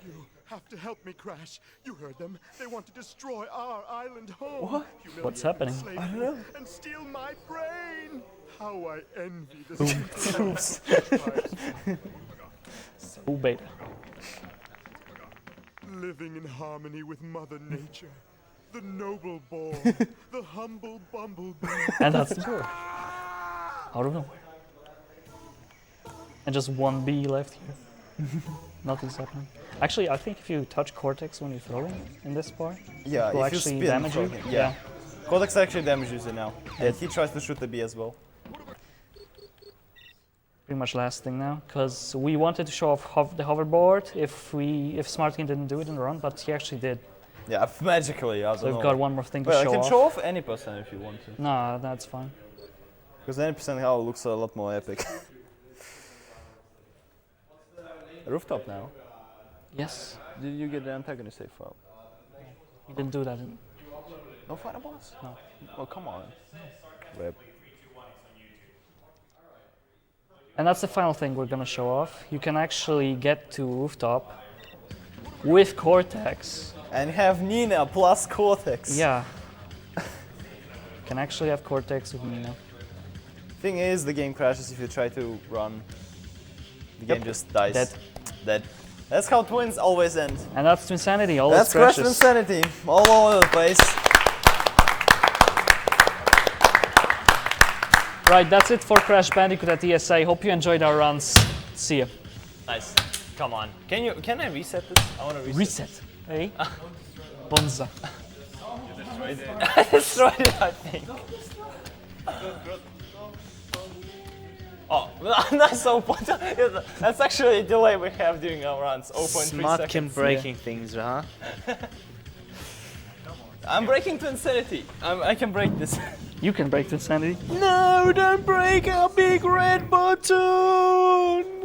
You have to help me, Crash. You heard them. They want to destroy our island home. What? What's happening? I don't know. And steal my brain. How I envy the Oops. Oh, beta. living in harmony with Mother Nature. The noble boar, the humble bumblebee. And that's the bird. Out of nowhere. And just one bee left here. Nothing's happening. Actually, I think if you touch Cortex when you throw him in this part, Yeah, it will if you actually spin damage you. from him, yeah. Cortex actually damages you now. And he tries to shoot the bee as well. Pretty much last thing now, because we wanted to show off the hoverboard if Smartkin didn't do it in the run, but he actually did. Yeah, magically, I So don't know. we've got one more thing to Well, I show can off. show off any percent if you want to. No, that's fine. Because 90% how looks a lot more epic. Rooftop now. Yes. Did you get the antagonist save file? You didn't do that. No final boss? No. Oh, come on. Rip. And that's the final thing we're gonna show off. You can actually get to rooftop with Cortex. And have Nina plus Cortex. Yeah. Can actually have Cortex with Nina. Thing is, the game crashes if you try to run. The game just dies. Dead. Dead. That's how twins always end. And that's Twinsanity. Always That's Crash crashes. Twinsanity. All over the place. Right, that's it for Crash Bandicoot at ESA. Hope you enjoyed our runs. See ya. Nice. Come on. Can I reset this? I want to reset. Reset. Hey. Bonza. I destroyed it, I think. Oh, that's 0.2. That's actually a delay we have during our runs. 0.3 Smartkin seconds. breaking things, huh? I'm breaking Twinsanity. I can break this. You can break Twinsanity. No, don't break our big red button!